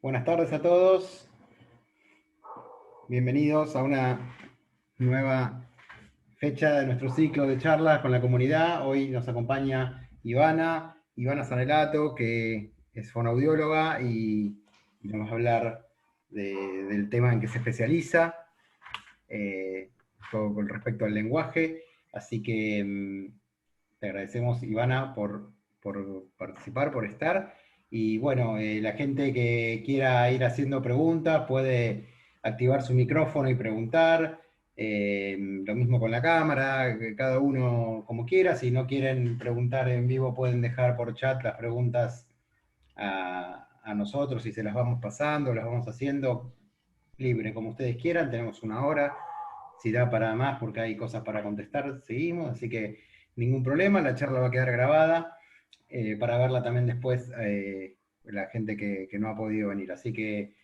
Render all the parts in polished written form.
Buenas tardes a todos, bienvenidos a una nueva fecha de nuestro ciclo de charlas con la comunidad. Hoy nos acompaña Ivana Sanelato, que es fonoaudióloga y nos va a hablar del tema en que se especializa, todo con respecto al lenguaje. Así que te agradecemos, Ivana, por participar, por estar. Y bueno, la gente que quiera ir haciendo preguntas puede activar su micrófono y preguntar. Lo mismo con la cámara, que cada uno como quiera. Si no quieren preguntar en vivo, pueden dejar por chat las preguntas a nosotros y se las vamos pasando, las vamos haciendo libre, como ustedes quieran. Tenemos una hora. Si da para más, porque hay cosas para contestar, seguimos. Así que ningún problema, la charla va a quedar grabada para verla también después la gente que no ha podido venir. Así que,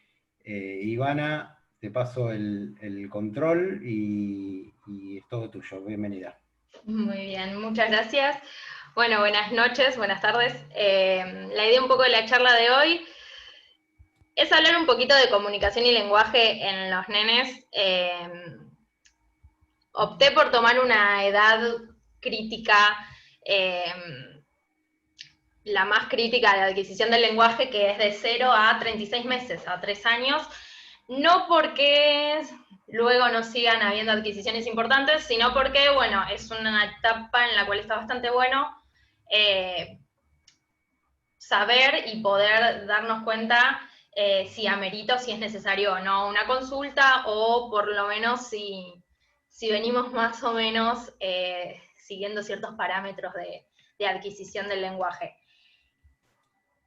Ivana, te paso el control y es todo tuyo. Bienvenida. Muy bien, muchas gracias. Bueno, buenas noches, buenas tardes. La idea un poco de la charla de hoy es hablar un poquito de comunicación y lenguaje en los nenes. Opté por tomar una edad crítica, la más crítica de adquisición del lenguaje, que es de 0 a 36 meses, a 3 años, no porque luego no sigan habiendo adquisiciones importantes, sino porque, bueno, es una etapa en la cual está bastante bueno saber y poder darnos cuenta si amerita, si es necesario o no una consulta, o por lo menos si venimos más o menos siguiendo ciertos parámetros de adquisición del lenguaje.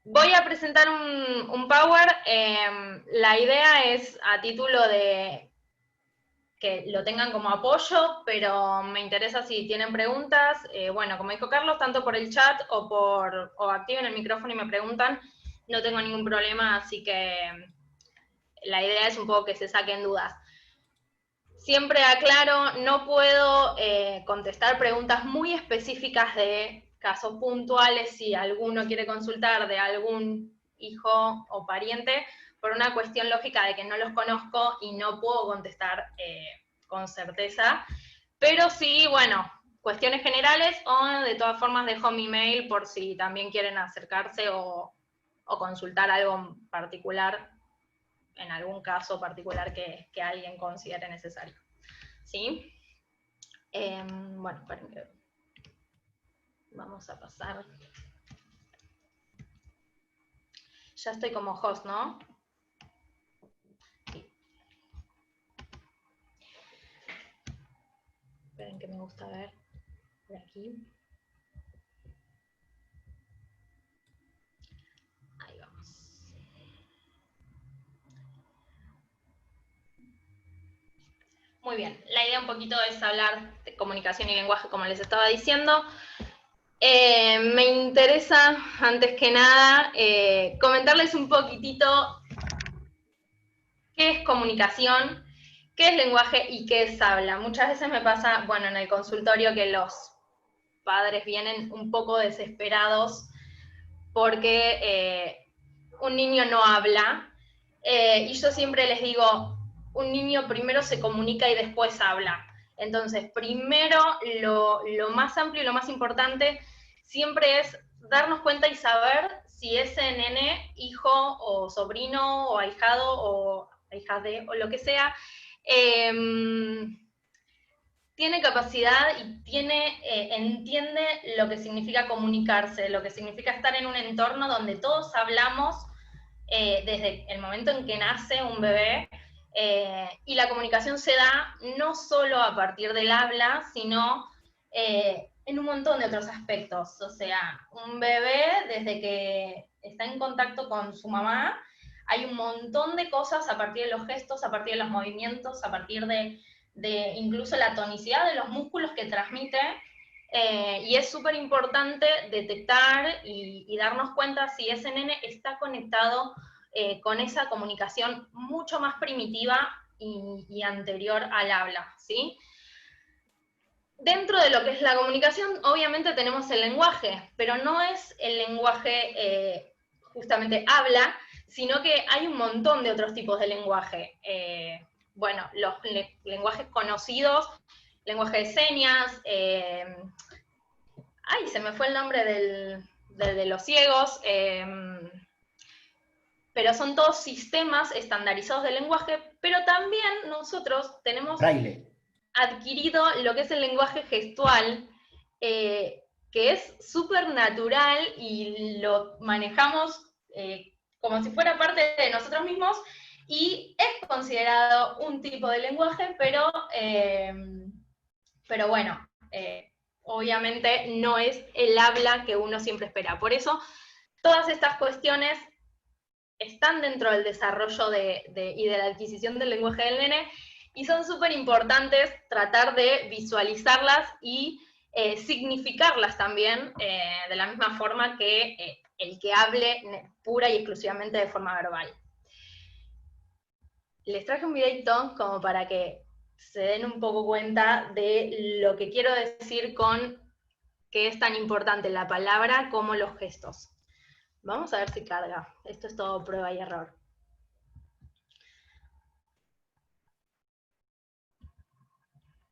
Voy a presentar un Power. La idea es a título de que lo tengan como apoyo, pero me interesa si tienen preguntas. Bueno, como dijo Carlos, tanto por el chat o activen el micrófono y me preguntan, no tengo ningún problema, así que la idea es un poco que se saquen dudas. Siempre aclaro, no puedo contestar preguntas muy específicas de casos puntuales si alguno quiere consultar de algún hijo o pariente, por una cuestión lógica de que no los conozco y no puedo contestar con certeza, pero sí, bueno, cuestiones generales, o de todas formas dejo mi mail por si también quieren acercarse o consultar algo en particular, en algún caso particular que alguien considere necesario. ¿Sí? Bueno, espérenme. Vamos a pasar. Ya estoy como host, ¿no? Sí. Esperen que me gusta ver por aquí. Ahí vamos. Muy bien, la idea un poquito es hablar de comunicación y lenguaje, como les estaba diciendo. Me interesa, antes que nada, comentarles un poquitito qué es comunicación, qué es lenguaje y qué es habla. Muchas veces me pasa, bueno, en el consultorio que los padres vienen un poco desesperados porque un niño no habla, y yo siempre les digo, un niño primero se comunica y después habla. Entonces, primero, lo más amplio y lo más importante siempre es darnos cuenta y saber si ese nene, hijo o sobrino o ahijado o ahijade o lo que sea, tiene capacidad y entiende lo que significa comunicarse, lo que significa estar en un entorno donde todos hablamos desde el momento en que nace un bebé, y la comunicación se da no solo a partir del habla, sino en un montón de otros aspectos. O sea, un bebé, desde que está en contacto con su mamá, hay un montón de cosas a partir de los gestos, a partir de los movimientos, a partir de incluso la tonicidad de los músculos que transmite, y es súper importante detectar y darnos cuenta si ese nene está conectado con esa comunicación mucho más primitiva y anterior al habla, ¿sí? Dentro de lo que es la comunicación, obviamente tenemos el lenguaje, pero no es el lenguaje justamente habla, sino que hay un montón de otros tipos de lenguaje. Bueno, los lenguajes conocidos, lenguaje de señas, ay, se me fue el nombre de los ciegos, pero son todos sistemas estandarizados de lenguaje, pero también nosotros tenemos Braille. adquirido lo que es el lenguaje gestual, que es súper natural y lo manejamos como si fuera parte de nosotros mismos, y es considerado un tipo de lenguaje, pero bueno, obviamente no es el habla que uno siempre espera. Por eso, todas estas cuestiones están dentro del desarrollo y de la adquisición del lenguaje del nene, y son súper importantes tratar de visualizarlas y significarlas también, de la misma forma que el que hable pura y exclusivamente de forma verbal. Les traje un videito como para que se den un poco cuenta de lo que quiero decir con que es tan importante la palabra como los gestos. Vamos a ver si carga. Esto es todo prueba y error.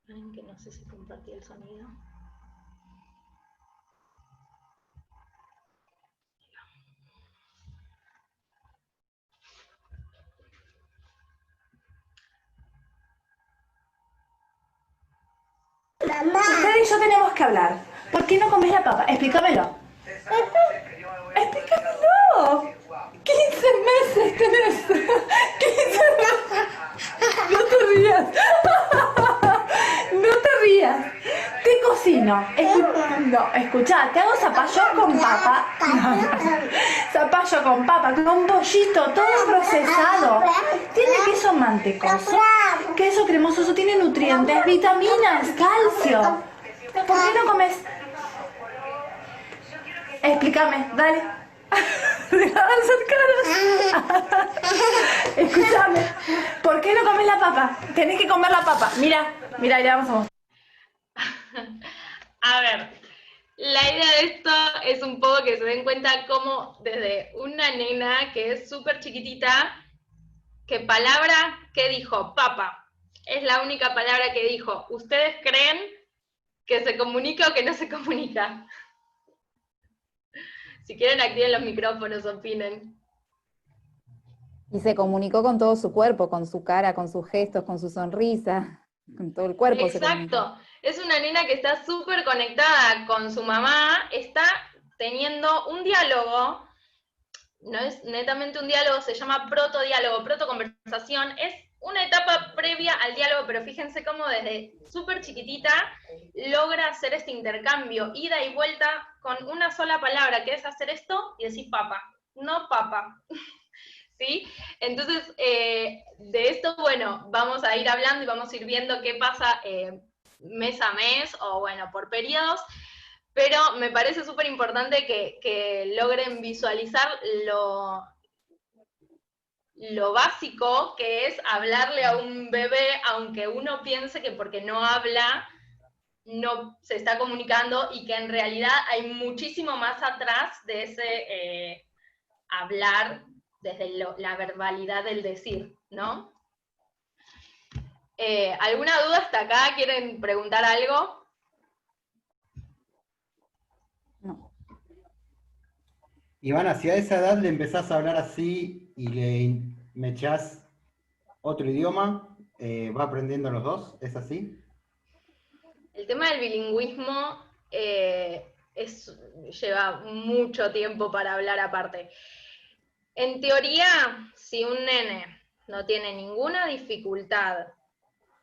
Esperen que no sé si compartí el sonido. Usted y yo tenemos que hablar. ¿Por qué no comes la papa? Explícamelo. Explícamelo. 15 meses tenés. 15 meses. No te rías. No te rías. Te cocino. No, escuchá, te hago zapallo con papa. Zapallo con papa, con pollito, todo procesado. Tiene queso mantecoso, queso cremoso, eso tiene nutrientes, vitaminas, calcio. ¿Por qué no comes? Explícame, dale. Deja de hacer caras. Escúchame. ¿Por qué no comes la papa? Tenés que comer la papa. Mira, mira, le vamos a mostrar. A ver, la idea de esto es un poco que se den cuenta cómo desde una nena que es súper chiquitita, ¿qué palabra que dijo? Papa. Es la única palabra que dijo. ¿Ustedes creen que se comunica o que no se comunica? Si quieren, activen los micrófonos, opinen. Y se comunicó con todo su cuerpo, con su cara, con sus gestos, con su sonrisa, con todo el cuerpo. Exacto. Es una nena que está súper conectada con su mamá, está teniendo un diálogo, no es netamente un diálogo, se llama protodiálogo, protoconversación, es una etapa previa al diálogo, pero fíjense cómo desde súper chiquitita logra hacer este intercambio, ida y vuelta, con una sola palabra, que es hacer esto y decir papa, no papa. ¿Sí? Entonces, de esto, bueno, vamos a ir hablando y vamos a ir viendo qué pasa mes a mes, o bueno, por periodos, pero me parece súper importante que logren visualizar lo básico que es hablarle a un bebé, aunque uno piense que porque no habla, no se está comunicando, y que en realidad hay muchísimo más atrás de ese hablar desde la verbalidad del decir, ¿no? ¿Alguna duda hasta acá? ¿Quieren preguntar algo? No. Ivana, si a esa edad le empezás a hablar así y le mechás otro idioma, ¿va aprendiendo los dos? ¿Es así? El tema del bilingüismo lleva mucho tiempo para hablar aparte. En teoría, si un nene no tiene ninguna dificultad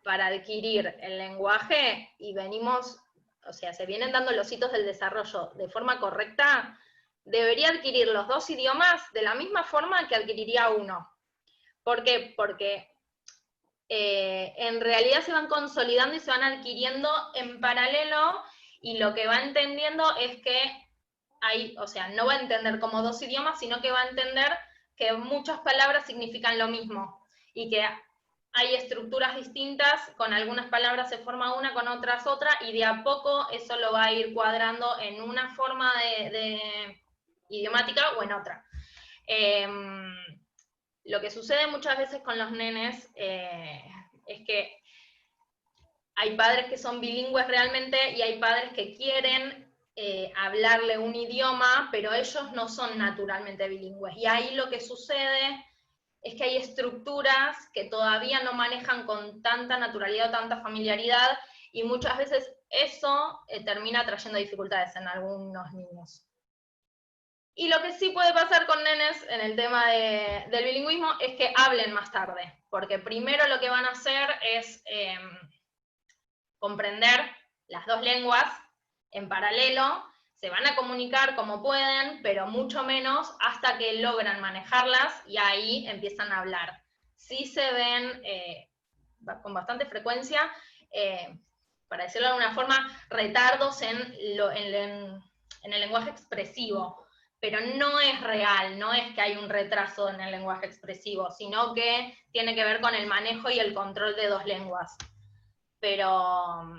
para adquirir el lenguaje y venimos, o sea, se vienen dando los hitos del desarrollo de forma correcta, debería adquirir los dos idiomas de la misma forma que adquiriría uno. ¿Por qué? Porque en realidad se van consolidando y se van adquiriendo en paralelo, y lo que va entendiendo es que o sea, no va a entender como dos idiomas, sino que va a entender que muchas palabras significan lo mismo, y que hay estructuras distintas, con algunas palabras se forma una, con otras otra, y de a poco eso lo va a ir cuadrando en una forma de idiomática o en otra. lo que sucede muchas veces con los nenes es que hay padres que son bilingües realmente y hay padres que quieren hablarle un idioma, pero ellos no son naturalmente bilingües. Y ahí lo que sucede es que hay estructuras que todavía no manejan con tanta naturalidad o tanta familiaridad, y muchas veces eso termina trayendo dificultades en algunos niños. Y lo que sí puede pasar con nenes en el tema del bilingüismo es que hablen más tarde, porque primero lo que van a hacer es comprender las dos lenguas en paralelo, se van a comunicar como pueden, pero mucho menos hasta que logran manejarlas y ahí empiezan a hablar. Sí se ven con bastante frecuencia, para decirlo de alguna forma, retardos en el lenguaje expresivo, pero no es real, no es que hay un retraso en el lenguaje expresivo, sino que tiene que ver con el manejo y el control de dos lenguas. Pero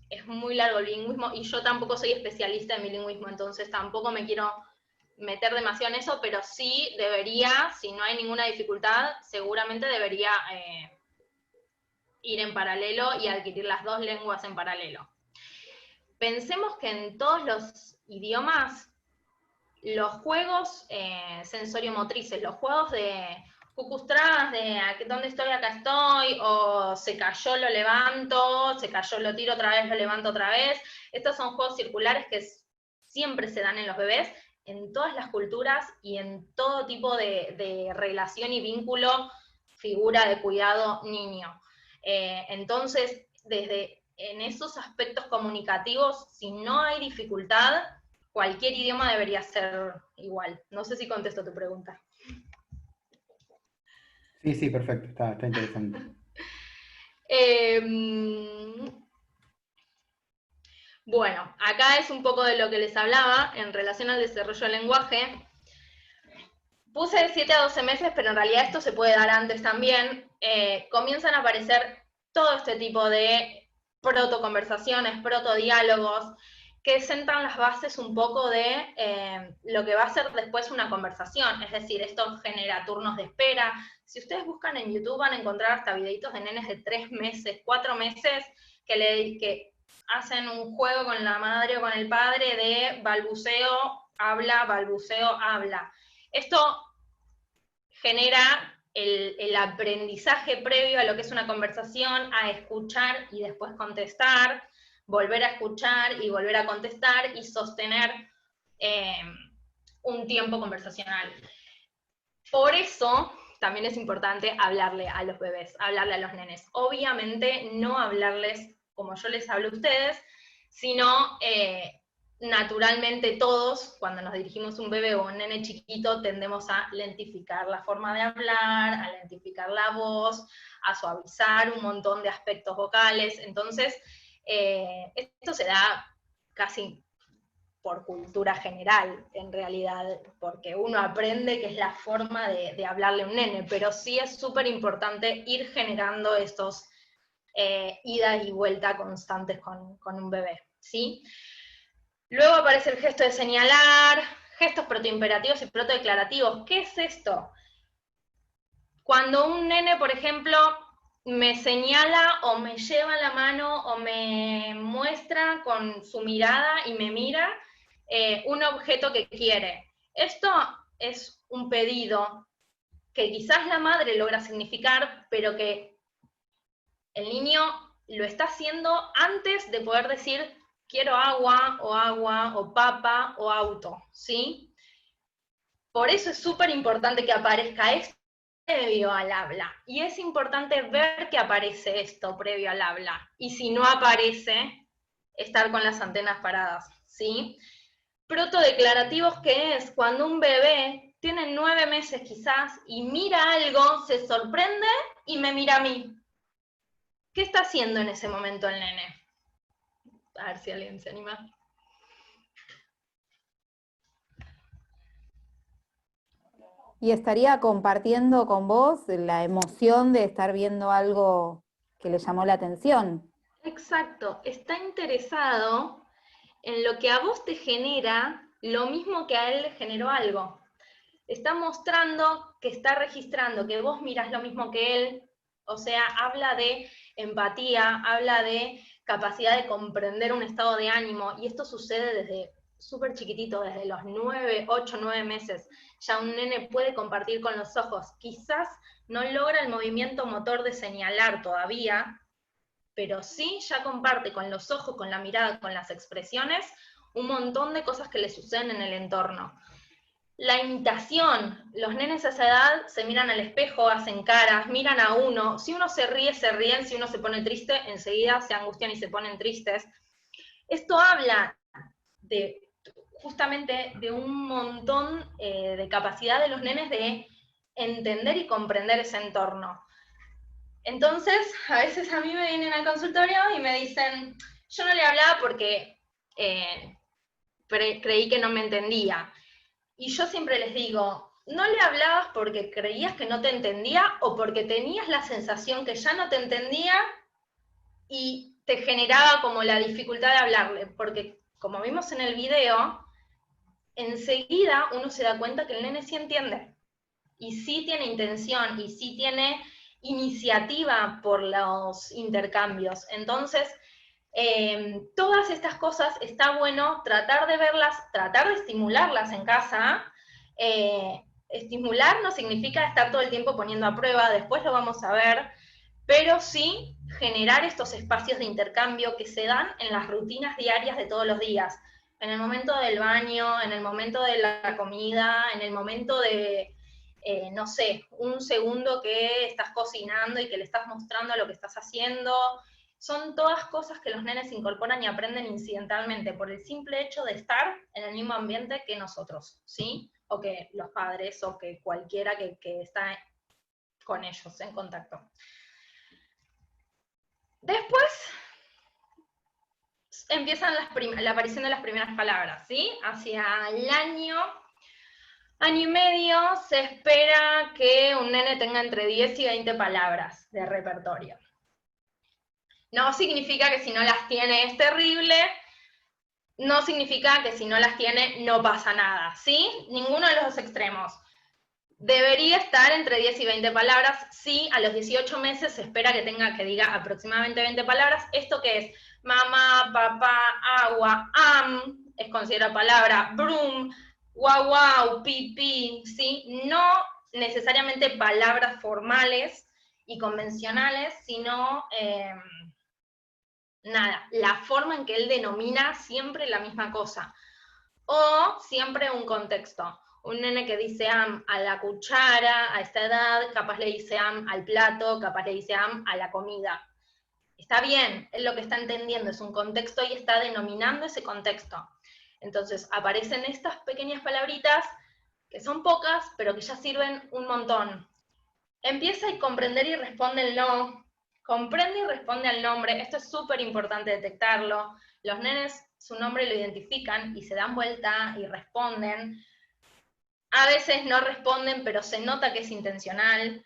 es muy largo el bilingüismo y yo tampoco soy especialista en bilingüismo, entonces tampoco me quiero meter demasiado en eso, pero sí debería, si no hay ninguna dificultad, seguramente debería ir en paralelo y adquirir las dos lenguas en paralelo. Pensemos que en todos los idiomas, los juegos sensoriomotrices, los juegos de cucustras, de dónde estoy, acá estoy, o se cayó, lo levanto, se cayó, lo tiro otra vez, lo levanto otra vez. Estos son juegos circulares que siempre se dan en los bebés, en todas las culturas y en todo tipo de relación y vínculo, figura de cuidado niño. Entonces, en esos aspectos comunicativos, si no hay dificultad, cualquier idioma debería ser igual. No sé si contesto tu pregunta. Sí, perfecto, está interesante. Bueno, acá es un poco de lo que les hablaba en relación al desarrollo del lenguaje. Puse de 7 a 12 meses, pero en realidad esto se puede dar antes también. Comienzan a aparecer todo este tipo de protoconversaciones, protodiálogos, que sentan las bases un poco de lo que va a ser después una conversación. Es decir, esto genera turnos de espera. Si ustedes buscan en YouTube van a encontrar hasta videitos de nenes de 3 meses, 4 meses, que hacen un juego con la madre o con el padre de balbuceo, habla. Esto genera el aprendizaje previo a lo que es una conversación, a escuchar y después contestar, volver a escuchar y volver a contestar y sostener un tiempo conversacional. Por eso también es importante hablarle a los bebés, hablarle a los nenes. Obviamente no hablarles como yo les hablo a ustedes, sino naturalmente todos, cuando nos dirigimos a un bebé o a un nene chiquito, tendemos a lentificar la forma de hablar, a lentificar la voz, a suavizar un montón de aspectos vocales. Entonces, esto se da casi por cultura general, en realidad, porque uno aprende que es la forma de hablarle a un nene, pero sí es súper importante ir generando estos ida y vuelta constantes con un bebé, ¿sí? Luego aparece el gesto de señalar, gestos protoimperativos y protodeclarativos. ¿Qué es esto? Cuando un nene, por ejemplo, me señala o me lleva la mano o me muestra con su mirada y me mira un objeto que quiere. Esto es un pedido que quizás la madre logra significar, pero que el niño lo está haciendo antes de poder decir quiero agua, o papa, o auto, ¿sí? Por eso es súper importante que aparezca esto previo al habla. Y es importante ver que aparece esto previo al habla. Y si no aparece, estar con las antenas paradas, ¿sí? Protodeclarativos, que es cuando un bebé tiene 9 meses quizás y mira algo, se sorprende y me mira a mí. ¿Qué está haciendo en ese momento el nene? A ver si alguien se anima. Y estaría compartiendo con vos la emoción de estar viendo algo que le llamó la atención. Exacto, está interesado en lo que a vos te genera lo mismo que a él le generó algo. está mostrando que está registrando, que vos mirás lo mismo que él, o sea, habla de empatía, habla de capacidad de comprender un estado de ánimo, y esto sucede desde súper chiquitito, desde los 9, 8, 9 meses. Ya un nene puede compartir con los ojos, quizás no logra el movimiento motor de señalar todavía, pero sí ya comparte con los ojos, con la mirada, con las expresiones, un montón de cosas que le suceden en el entorno. La imitación, los nenes a esa edad se miran al espejo, hacen caras, miran a uno, si uno se ríe, se ríen, si uno se pone triste, enseguida se angustian y se ponen tristes. Esto habla justamente de un montón de capacidad de los nenes de entender y comprender ese entorno. Entonces, a veces a mí me vienen al consultorio y me dicen, yo no le hablaba porque creí que no me entendía. Y yo siempre les digo, ¿no le hablabas porque creías que no te entendía o porque tenías la sensación que ya no te entendía y te generaba como la dificultad de hablarle? Porque como vimos en el video, enseguida uno se da cuenta que el nene sí entiende, y sí tiene intención, y sí tiene iniciativa por los intercambios. Entonces, todas estas cosas está bueno tratar de verlas, tratar de estimularlas en casa. Estimular no significa estar todo el tiempo poniendo a prueba, después lo vamos a ver, pero sí generar estos espacios de intercambio que se dan en las rutinas diarias de todos los días, en el momento del baño, en el momento de la comida, en el momento de, no sé, un segundo que estás cocinando y que le estás mostrando lo que estás haciendo. Son todas cosas que los nenes incorporan y aprenden incidentalmente por el simple hecho de estar en el mismo ambiente que nosotros, ¿sí? O que los padres, o que cualquiera que está con ellos en contacto. Después empiezan la aparición de las primeras palabras, ¿sí? Hacia el año y medio se espera que un nene tenga entre 10 y 20 palabras de repertorio. No significa que si no las tiene es terrible, no significa que si no las tiene no pasa nada, ¿sí? Ninguno de los dos extremos. Debería estar entre 10 y 20 palabras, sí, a los 18 meses se espera que diga aproximadamente 20 palabras. ¿Esto qué es? Mamá, papá, agua, es considerada palabra, broom, guau guau, pipí, ¿sí? No necesariamente palabras formales y convencionales, sino nada, la forma en que él denomina siempre la misma cosa, o siempre un contexto. Un nene que dice am a la cuchara, a esta edad, capaz le dice am al plato, capaz le dice am a la comida. Está bien, él lo que está entendiendo es un contexto y está denominando ese contexto. Entonces aparecen estas pequeñas palabritas, que son pocas, pero que ya sirven un montón. Empieza a comprender y responde el no, comprende y responde al nombre. Esto es súper importante detectarlo. Los nenes su nombre lo identifican y se dan vuelta y responden. A veces no responden, pero se nota que es intencional.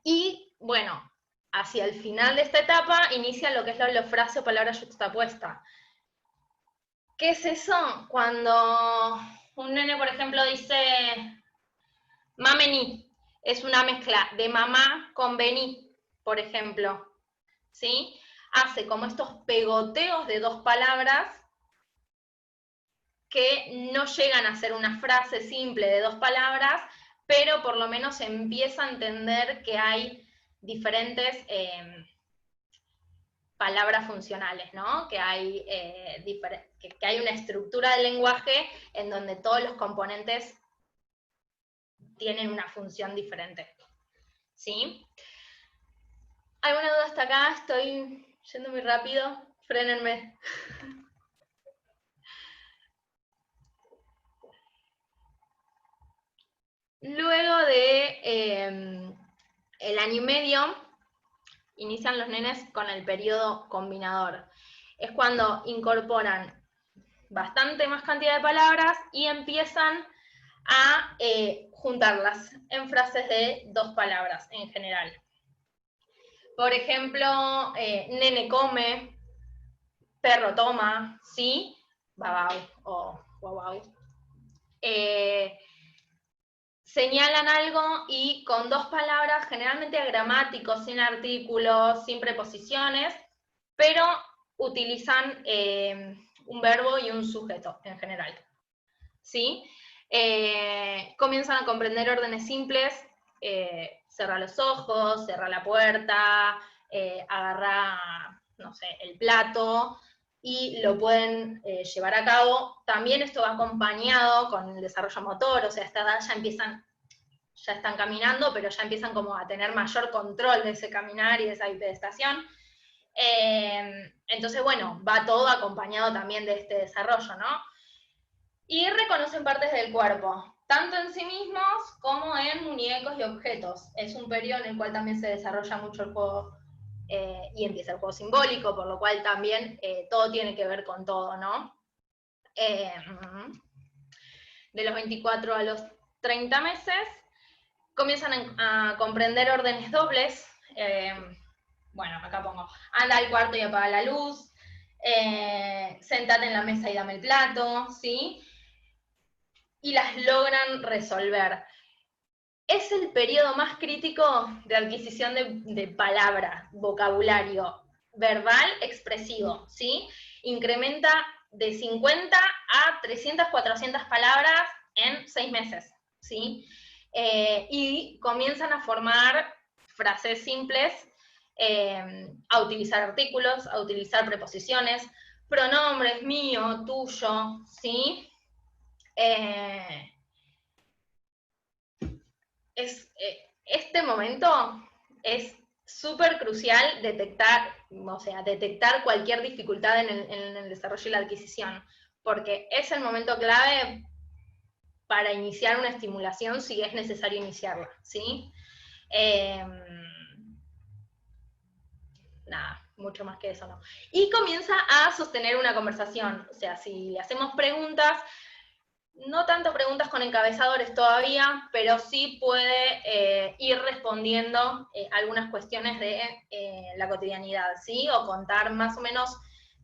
Y bueno, hacia el final de esta etapa inicia lo que es la holofrase o palabra yuxtapuesta. ¿Qué es eso? Cuando un nene, por ejemplo, dice mamení, es una mezcla de mamá con vení, por ejemplo, ¿sí? Hace como estos pegoteos de dos palabras que no llegan a ser una frase simple de dos palabras, pero por lo menos empieza a entender que hay diferentes palabras funcionales, ¿no? Que hay, que hay una estructura del lenguaje en donde todos los componentes tienen una función diferente, ¿sí? ¿Alguna duda hasta acá? Estoy yendo muy rápido, frénenme. Luego de el año y medio, inician los nenes con el periodo combinador. Es cuando incorporan bastante más cantidad de palabras y empiezan a juntarlas en frases de dos palabras en general. Por ejemplo, nene come, perro toma, ¿sí? Babau o guau. señalan algo y con 2 palabras, generalmente agramáticos, sin artículos, sin preposiciones, pero utilizan un verbo y un sujeto en general, ¿sí? Comienzan a comprender órdenes simples, cerrar los ojos, cerrar la puerta, agarrar, no sé, el plato, y lo pueden llevar a cabo. También esto va acompañado con el desarrollo motor, o sea, a esta edad ya están caminando, pero ya empiezan como a tener mayor control de ese caminar y de esa bipedestación. Entonces, bueno, va todo acompañado también de este desarrollo, ¿no? Y reconocen partes del cuerpo, tanto en sí mismos como en muñecos y objetos. Es un periodo en el cual también se desarrolla mucho el juego y empieza el juego simbólico, por lo cual también todo tiene que ver con todo, ¿no? De los 24 a los 30 meses comienzan a comprender órdenes dobles. Bueno, acá pongo, anda al cuarto y apaga la luz, sentate en la mesa y dame el plato, ¿sí? Y las logran resolver. Es el periodo más crítico de adquisición de palabra, vocabulario verbal expresivo, ¿sí? Incrementa de 50 a 300, 400 palabras en 6 meses, ¿sí? Y comienzan a formar frases simples, a utilizar artículos, a utilizar preposiciones, pronombres, mío, tuyo, ¿sí? Este momento es súper crucial detectar cualquier dificultad en el desarrollo y la adquisición, porque es el momento clave para iniciar una estimulación si es necesario iniciarla, ¿sí? Nada, mucho más que eso no. Y comienza a sostener una conversación, o sea, si le hacemos preguntas, no tanto preguntas con encabezadores todavía, pero sí puede ir respondiendo algunas cuestiones de la cotidianidad, ¿sí? O contar más o menos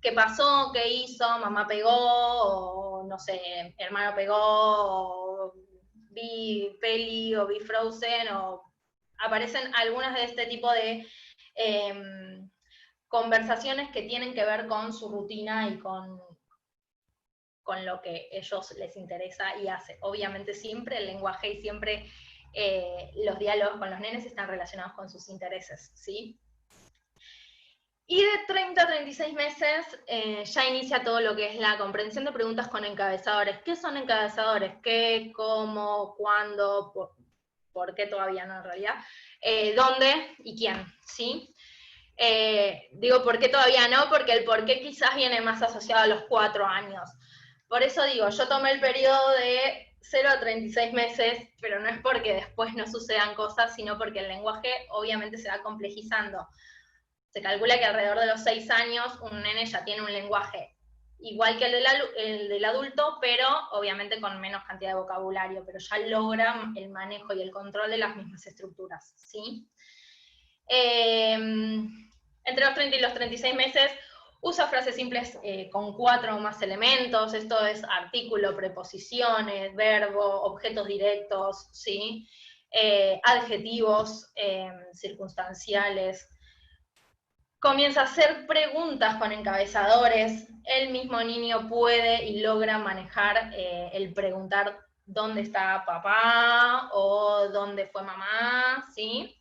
qué pasó, qué hizo, mamá pegó, o no sé, hermano pegó, o vi peli, o vi Frozen, o aparecen algunas de este tipo de conversaciones que tienen que ver con su rutina y con lo que ellos les interesa y hace. Obviamente siempre el lenguaje y siempre los diálogos con los nenes están relacionados con sus intereses, ¿sí? Y de 30 a 36 meses ya inicia todo lo que es la comprensión de preguntas con encabezadores. ¿Qué son encabezadores? ¿Qué, cómo, cuándo, por qué todavía no en realidad? ¿Dónde y quién? ¿Sí? Digo por qué todavía no, porque el por qué quizás viene más asociado a los 4 años. Por eso digo, yo tomé el periodo de 0 a 36 meses, pero no es porque después no sucedan cosas, sino porque el lenguaje obviamente se va complejizando. Se calcula que alrededor de los 6 años un nene ya tiene un lenguaje igual que el del adulto, pero obviamente con menos cantidad de vocabulario, pero ya logra el manejo y el control de las mismas estructuras, ¿sí? Entre los 30 y los 36 meses usa frases simples con 4 o más elementos, esto es artículo, preposiciones, verbo, objetos directos, ¿sí? Adjetivos circunstanciales. Comienza a hacer preguntas con encabezadores, el mismo niño puede y logra manejar el preguntar dónde está papá o dónde fue mamá, ¿sí?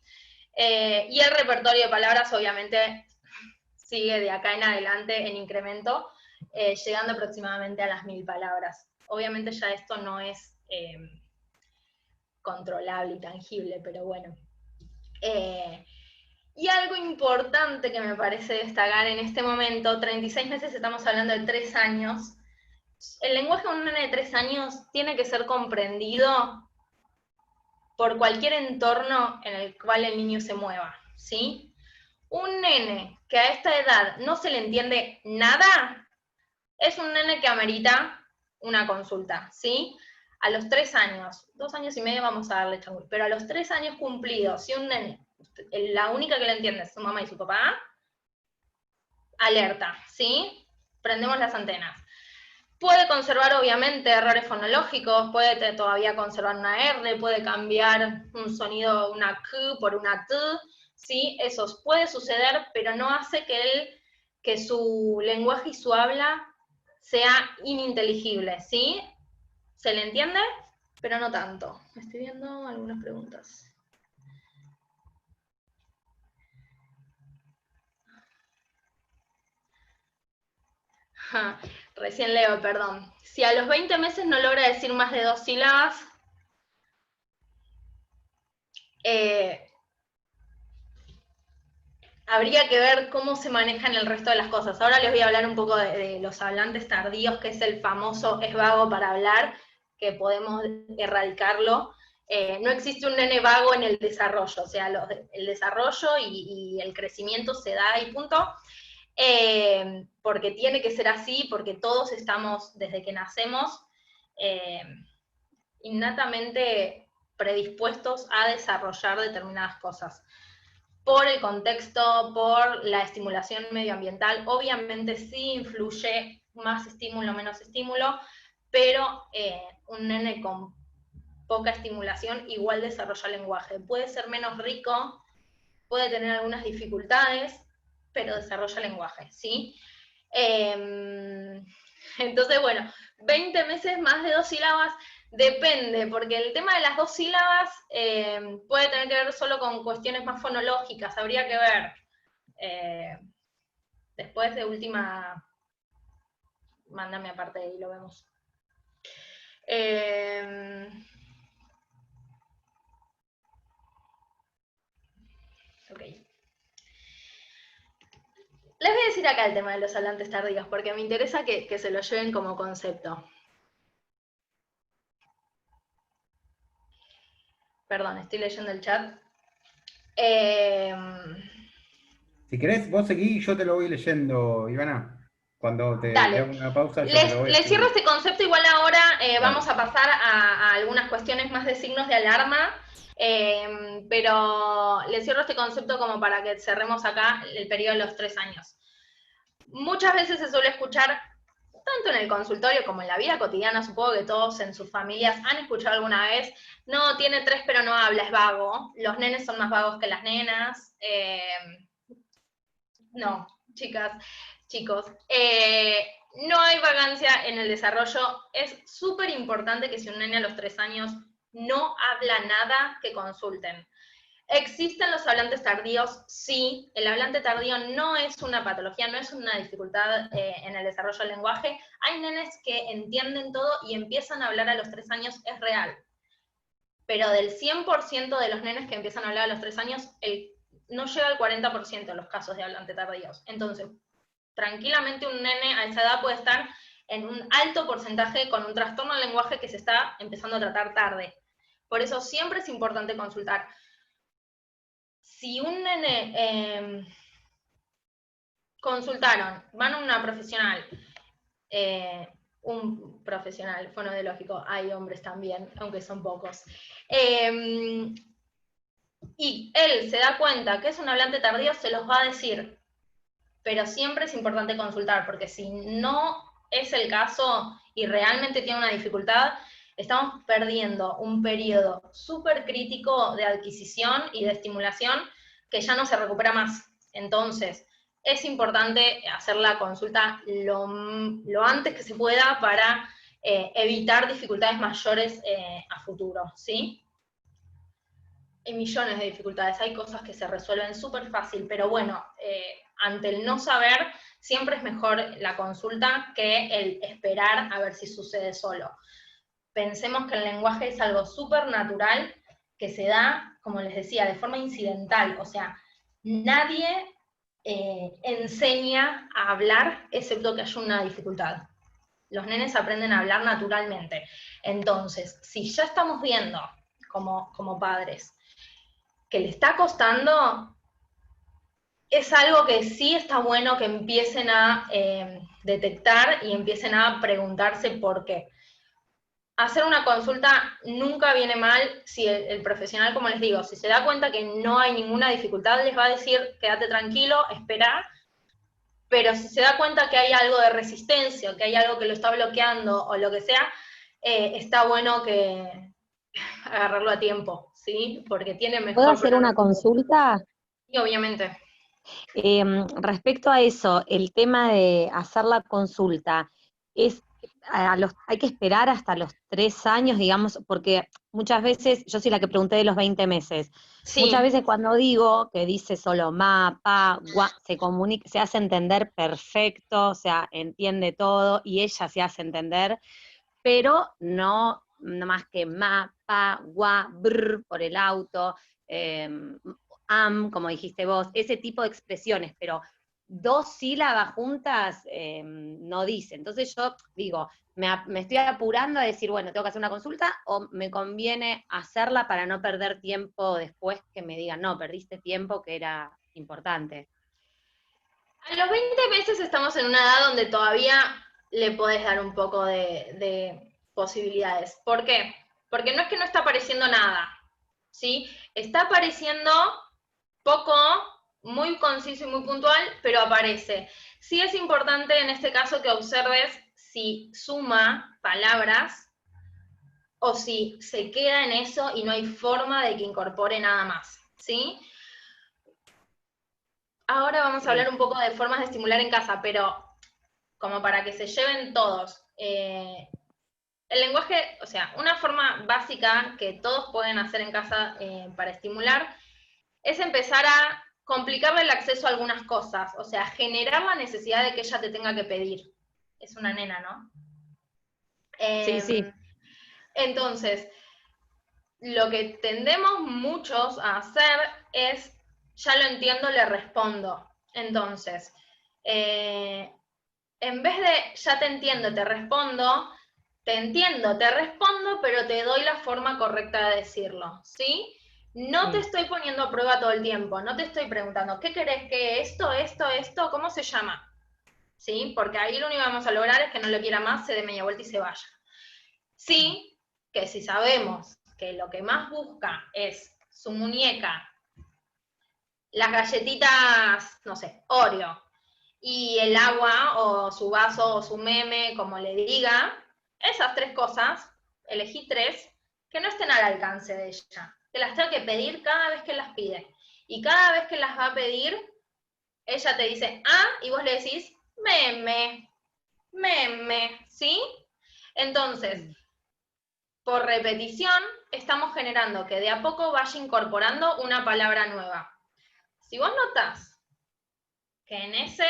Y el repertorio de palabras obviamente sigue de acá en adelante en incremento, llegando aproximadamente a las 1000 palabras. Obviamente ya esto no es controlable y tangible, pero bueno. Y algo importante que me parece destacar en este momento, 36 meses estamos hablando de 3 años, el lenguaje de un nene de 3 años tiene que ser comprendido por cualquier entorno en el cual el niño se mueva, ¿sí? Un nene que a esta edad no se le entiende nada, es un nene que amerita una consulta, ¿sí? A los 3 años, 2 años y medio vamos a darle changüí, pero a los 3 años cumplidos, si un nene, la única que le entiende es su mamá y su papá, alerta, ¿sí? Prendemos las antenas. Puede conservar obviamente errores fonológicos, puede todavía conservar una R, puede cambiar un sonido, una Q por una T, ¿sí? Eso puede suceder, pero no hace que su lenguaje y su habla sea ininteligible, ¿sí? ¿Se le entiende? Pero no tanto. Estoy viendo algunas preguntas. Recién leo, perdón. Si a los 20 meses no logra decir más de 2 sílabas, habría que ver cómo se manejan el resto de las cosas. Ahora les voy a hablar un poco de los hablantes tardíos, que es el famoso es vago para hablar, que podemos erradicarlo. No existe un nene vago en el desarrollo, o sea, el desarrollo y el crecimiento se da y punto. Porque tiene que ser así, porque todos estamos, desde que nacemos, innatamente predispuestos a desarrollar determinadas cosas. Por el contexto, por la estimulación medioambiental, obviamente sí influye más estímulo, menos estímulo, pero un nene con poca estimulación igual desarrolla lenguaje. Puede ser menos rico, puede tener algunas dificultades, pero desarrolla lenguaje, ¿sí? Entonces, bueno, 20 meses más de 2 sílabas, depende, porque el tema de las 2 sílabas puede tener que ver solo con cuestiones más fonológicas, habría que ver. Después de última, mándame aparte y lo vemos. Ok. Les voy a decir acá el tema de los hablantes tardíos, porque me interesa que se lo lleven como concepto. Perdón, estoy leyendo el chat. Si querés, vos seguí y yo te lo voy leyendo, Ivana. Cuando te Dale. hago una pausa, yo te lo voy Les cierro este concepto, igual ahora vamos a pasar a algunas cuestiones más de signos de alarma, pero les cierro este concepto como para que cerremos acá el periodo de los 3 años. Muchas veces se suele escuchar, tanto en el consultorio como en la vida cotidiana, supongo que todos en sus familias han escuchado alguna vez, no, tiene 3 pero no habla, es vago, los nenes son más vagos que las nenas, no, chicas, chicos, no hay vagancia en el desarrollo. Es súper importante que si un nene a los 3 años no habla nada, que consulten. ¿Existen los hablantes tardíos? Sí. El hablante tardío no es una patología, no es una dificultad en el desarrollo del lenguaje. Hay nenes que entienden todo y empiezan a hablar a los 3 años, es real. Pero del 100% de los nenes que empiezan a hablar a los 3 años, no llega al 40% de los casos de hablante tardíos. Entonces, tranquilamente un nene a esa edad puede estar en un alto porcentaje con un trastorno del lenguaje que se está empezando a tratar tarde. Por eso siempre es importante consultar. Si un nene consultaron, van a una profesional, un profesional fonodiológico, hay hombres también, aunque son pocos, y él se da cuenta que es un hablante tardío, se los va a decir. Pero siempre es importante consultar, porque si no es el caso y realmente tiene una dificultad, estamos perdiendo un periodo súper crítico de adquisición y de estimulación que ya no se recupera más. Entonces, es importante hacer la consulta lo antes que se pueda para evitar dificultades mayores a futuro, ¿sí? Hay millones de dificultades, hay cosas que se resuelven súper fácil, pero bueno, ante el no saber, siempre es mejor la consulta que el esperar a ver si sucede solo. Pensemos que el lenguaje es algo súper natural, que se da, como les decía, de forma incidental, o sea, nadie enseña a hablar excepto que haya una dificultad. Los nenes aprenden a hablar naturalmente. Entonces, si ya estamos viendo, como padres, que le está costando, es algo que sí está bueno que empiecen a detectar y empiecen a preguntarse por qué. Hacer una consulta nunca viene mal si el profesional, como les digo, si se da cuenta que no hay ninguna dificultad, les va a decir, quédate tranquilo, espera, pero si se da cuenta que hay algo de resistencia, o que hay algo que lo está bloqueando, o lo que sea, está bueno que agarrarlo a tiempo, ¿sí? Porque tiene ¿Puedo mejor hacer una pronóstico. consulta? Y obviamente. Respecto a eso, el tema de hacer la consulta, es hay que esperar hasta los 3 años, digamos, porque muchas veces, yo soy la que pregunté de los 20 meses, muchas Sí, veces cuando digo que dice solo ma, pa, gua, se comunica, se hace entender perfecto, o sea, entiende todo, y ella se hace entender, pero no más que ma, pa, gua, brr, por el auto, como dijiste vos, ese tipo de expresiones, pero 2 sílabas juntas no dice. Entonces yo digo, me estoy apurando a decir, bueno, tengo que hacer una consulta, o me conviene hacerla para no perder tiempo después que me digan, no, perdiste tiempo que era importante. a los 20 meses estamos en una edad donde todavía le podés dar un poco de posibilidades. ¿Por qué? Porque no es que no está apareciendo nada, ¿sí? Está apareciendo poco, muy conciso y muy puntual, pero aparece. Sí es importante en este caso que observes si suma palabras o si se queda en eso y no hay forma de que incorpore nada más, ¿sí? Ahora vamos a hablar un poco de formas de estimular en casa, pero como para que se lleven todos. El lenguaje, o sea, una forma básica que todos pueden hacer en casa para estimular es empezar a complicarle el acceso a algunas cosas, o sea, generar la necesidad de que ella te tenga que pedir. Es una nena, ¿no? Sí. Entonces, lo que tendemos muchos a hacer es, ya lo entiendo, le respondo. Entonces, en vez de ya te entiendo, te respondo, te entiendo, te respondo, pero te doy la forma correcta de decirlo, ¿sí? No te estoy poniendo a prueba todo el tiempo, no te estoy preguntando, ¿qué querés que esto, cómo se llama? ¿Sí? Porque ahí lo único que vamos a lograr es que no lo quiera más, se dé media vuelta y se vaya. Sí, que si sabemos que lo que más busca es su muñeca, las galletitas, no sé, Oreo, y el agua, o su vaso, o su meme, como le diga, esas 3 cosas, elegí 3, que no estén al alcance de ella, que las tengo que pedir cada vez que las pide. Y cada vez que las va a pedir, ella te dice, y vos le decís, meme, meme, ¿sí? Entonces, por repetición, estamos generando que de a poco vaya incorporando una palabra nueva. Si vos notás que en ese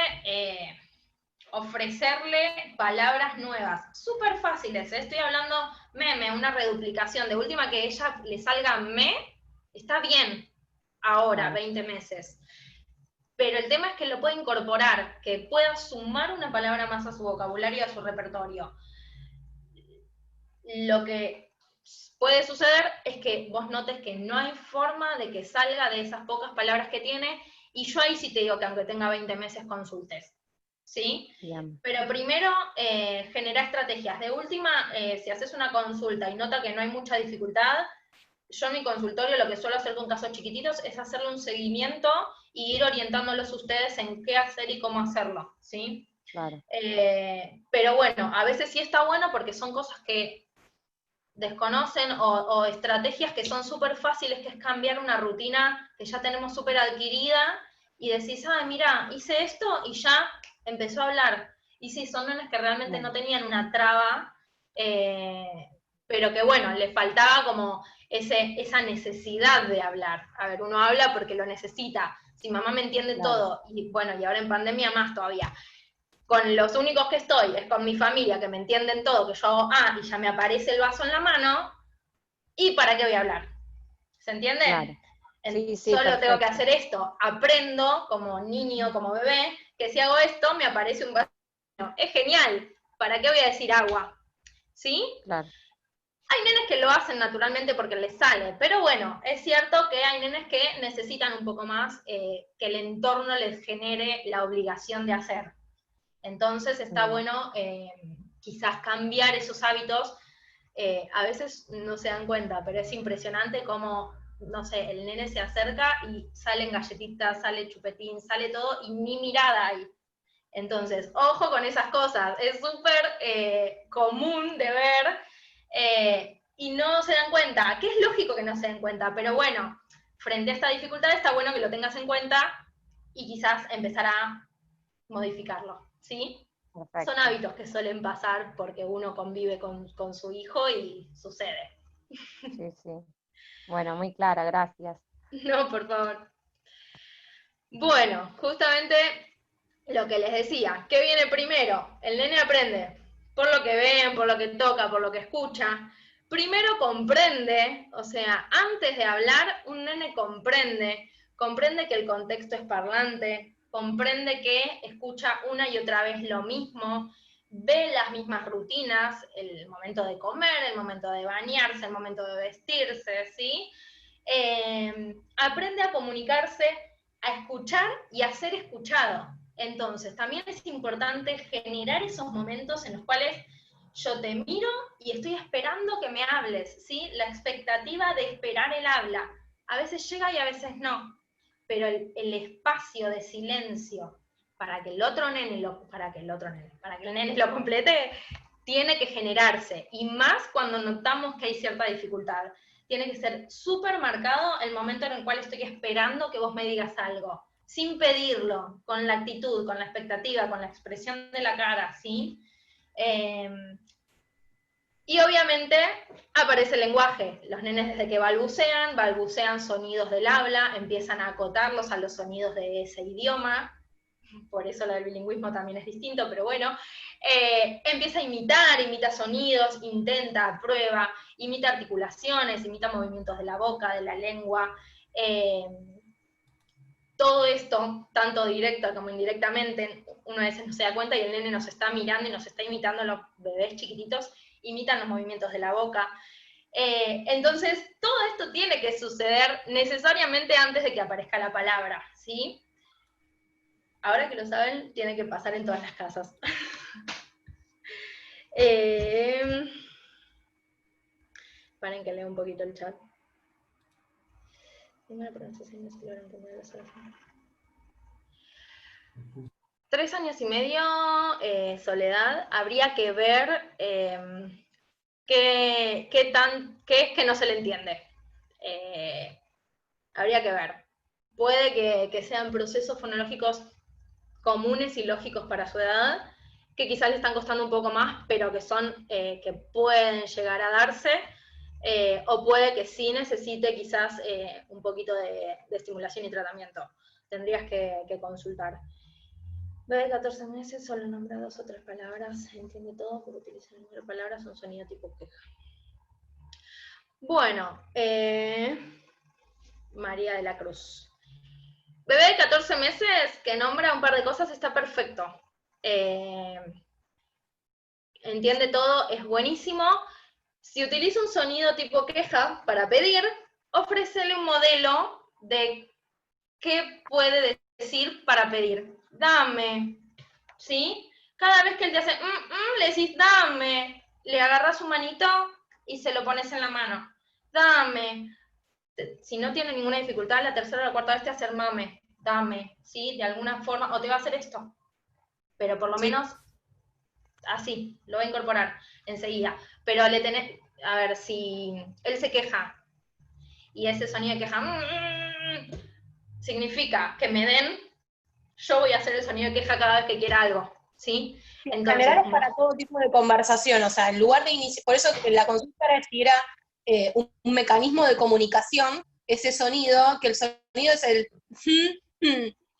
ofrecerle palabras nuevas, súper fáciles, estoy hablando meme, una reduplicación, de última que ella le salga me, está bien ahora, 20 meses. Pero el tema es que lo pueda incorporar, que pueda sumar una palabra más a su vocabulario, a su repertorio. Lo que puede suceder es que vos notes que no hay forma de que salga de esas pocas palabras que tiene, y yo ahí sí te digo que aunque tenga 20 meses consultes, ¿sí? Bien. Pero primero genera estrategias. De última, si haces una consulta y nota que no hay mucha dificultad, yo en mi consultorio lo que suelo hacer con casos chiquititos es hacerle un seguimiento y ir orientándolos ustedes en qué hacer y cómo hacerlo, ¿sí? Claro. Pero bueno, a veces sí está bueno porque son cosas que desconocen o estrategias que son súper fáciles, que es cambiar una rutina que ya tenemos súper adquirida y decís, mira, hice esto y ya empezó a hablar. Y sí, son nenes que realmente no tenían una traba, pero que bueno, le faltaba como esa necesidad de hablar. A ver, uno habla porque lo necesita. Si mamá me entiende todo, y bueno, y ahora en pandemia más todavía, con los únicos que estoy es con mi familia, que me entienden todo, que yo hago y ya me aparece el vaso en la mano, ¿y para qué voy a hablar? ¿Se entiende? Claro. Sí, Solo perfecto. tengo que hacer esto, aprendo como niño, como bebé, que si hago esto me aparece un vaso. Es genial, ¿para qué voy a decir agua? ¿Sí? Claro. Hay nenes que lo hacen naturalmente porque les sale, pero bueno, es cierto que hay nenes que necesitan un poco más que el entorno les genere la obligación de hacer. Entonces está bueno quizás cambiar esos hábitos. A veces no se dan cuenta, pero es impresionante cómo, no sé, el nene se acerca y salen galletitas, sale chupetín, sale todo, y mi mirada ahí. Entonces, ojo con esas cosas, es súper común de ver y no se dan cuenta, que es lógico que no se den cuenta, pero bueno, frente a esta dificultad está bueno que lo tengas en cuenta y quizás empezar a modificarlo, ¿sí? Perfecto. Son hábitos que suelen pasar porque uno convive con su hijo y sucede. Sí, sí. Bueno, muy clara, gracias. No, por favor. Bueno, justamente lo que les decía, ¿qué viene primero? El nene aprende por lo que ve, por lo que toca, por lo que escucha. Primero comprende, o sea, antes de hablar, un nene comprende que el contexto es parlante, comprende que escucha una y otra vez lo mismo, ve las mismas rutinas, el momento de comer, el momento de bañarse, el momento de vestirse, ¿sí? Aprende a comunicarse, a escuchar y a ser escuchado. Entonces, también es importante generar esos momentos en los cuales yo te miro y estoy esperando que me hables, ¿sí? La expectativa de esperar el habla. A veces llega y a veces no, pero el espacio de silencio para que el nene lo complete, tiene que generarse, y más cuando notamos que hay cierta dificultad. Tiene que ser súper marcado el momento en el cual estoy esperando que vos me digas algo, sin pedirlo, con la actitud, con la expectativa, con la expresión de la cara, ¿sí? Y obviamente aparece el lenguaje. Los nenes desde que balbucean sonidos del habla, empiezan a acotarlos a los sonidos de ese idioma, por eso lo del bilingüismo también es distinto, pero bueno, empieza a imita sonidos, intenta, prueba, imita articulaciones, imita movimientos de la boca, de la lengua, todo esto, tanto directo como indirectamente, uno a veces no se da cuenta y el nene nos está mirando y nos está imitando, los bebés chiquititos imitan los movimientos de la boca. Entonces, todo esto tiene que suceder necesariamente antes de que aparezca la palabra, ¿sí? Ahora que lo saben, tiene que pasar en todas las casas. Paren que leo un poquito el chat. Primera pronunciación no se logra entender las horas. 3 años y medio, Soledad, habría que ver qué es que no se le entiende. Habría que ver. Puede que sean procesos fonológicos comunes y lógicos para su edad, que quizás le están costando un poco más, pero que son, que pueden llegar a darse, o puede que sí necesite quizás un poquito de estimulación y tratamiento. Tendrías que consultar. Bebé de 14 meses, solo nombra 2 o 3 palabras, entiende todo, porque utiliza el número de palabras, un sonido tipo queja. Bueno, María de la Cruz. Bebé de 14 meses que nombra un par de cosas está perfecto. Entiende todo, es buenísimo. Si utiliza un sonido tipo queja para pedir, ofrécele un modelo de qué puede decir para pedir. Dame, ¿sí? Cada vez que él te hace le decís dame, le agarras su manito y se lo pones en la mano. Dame. Si no tiene ninguna dificultad, la tercera o la cuarta vez te hace el mame, dame, ¿sí? De alguna forma, o te va a hacer esto. Pero por lo menos así, lo va a incorporar enseguida. Pero le tenés, a ver, si él se queja y ese sonido de queja significa que me den, yo voy a hacer el sonido de queja cada vez que quiera algo, ¿sí? En general es para todo tipo de conversación, o sea, en lugar de iniciar, por eso la consulta era un mecanismo de comunicación, ese sonido, que el sonido es el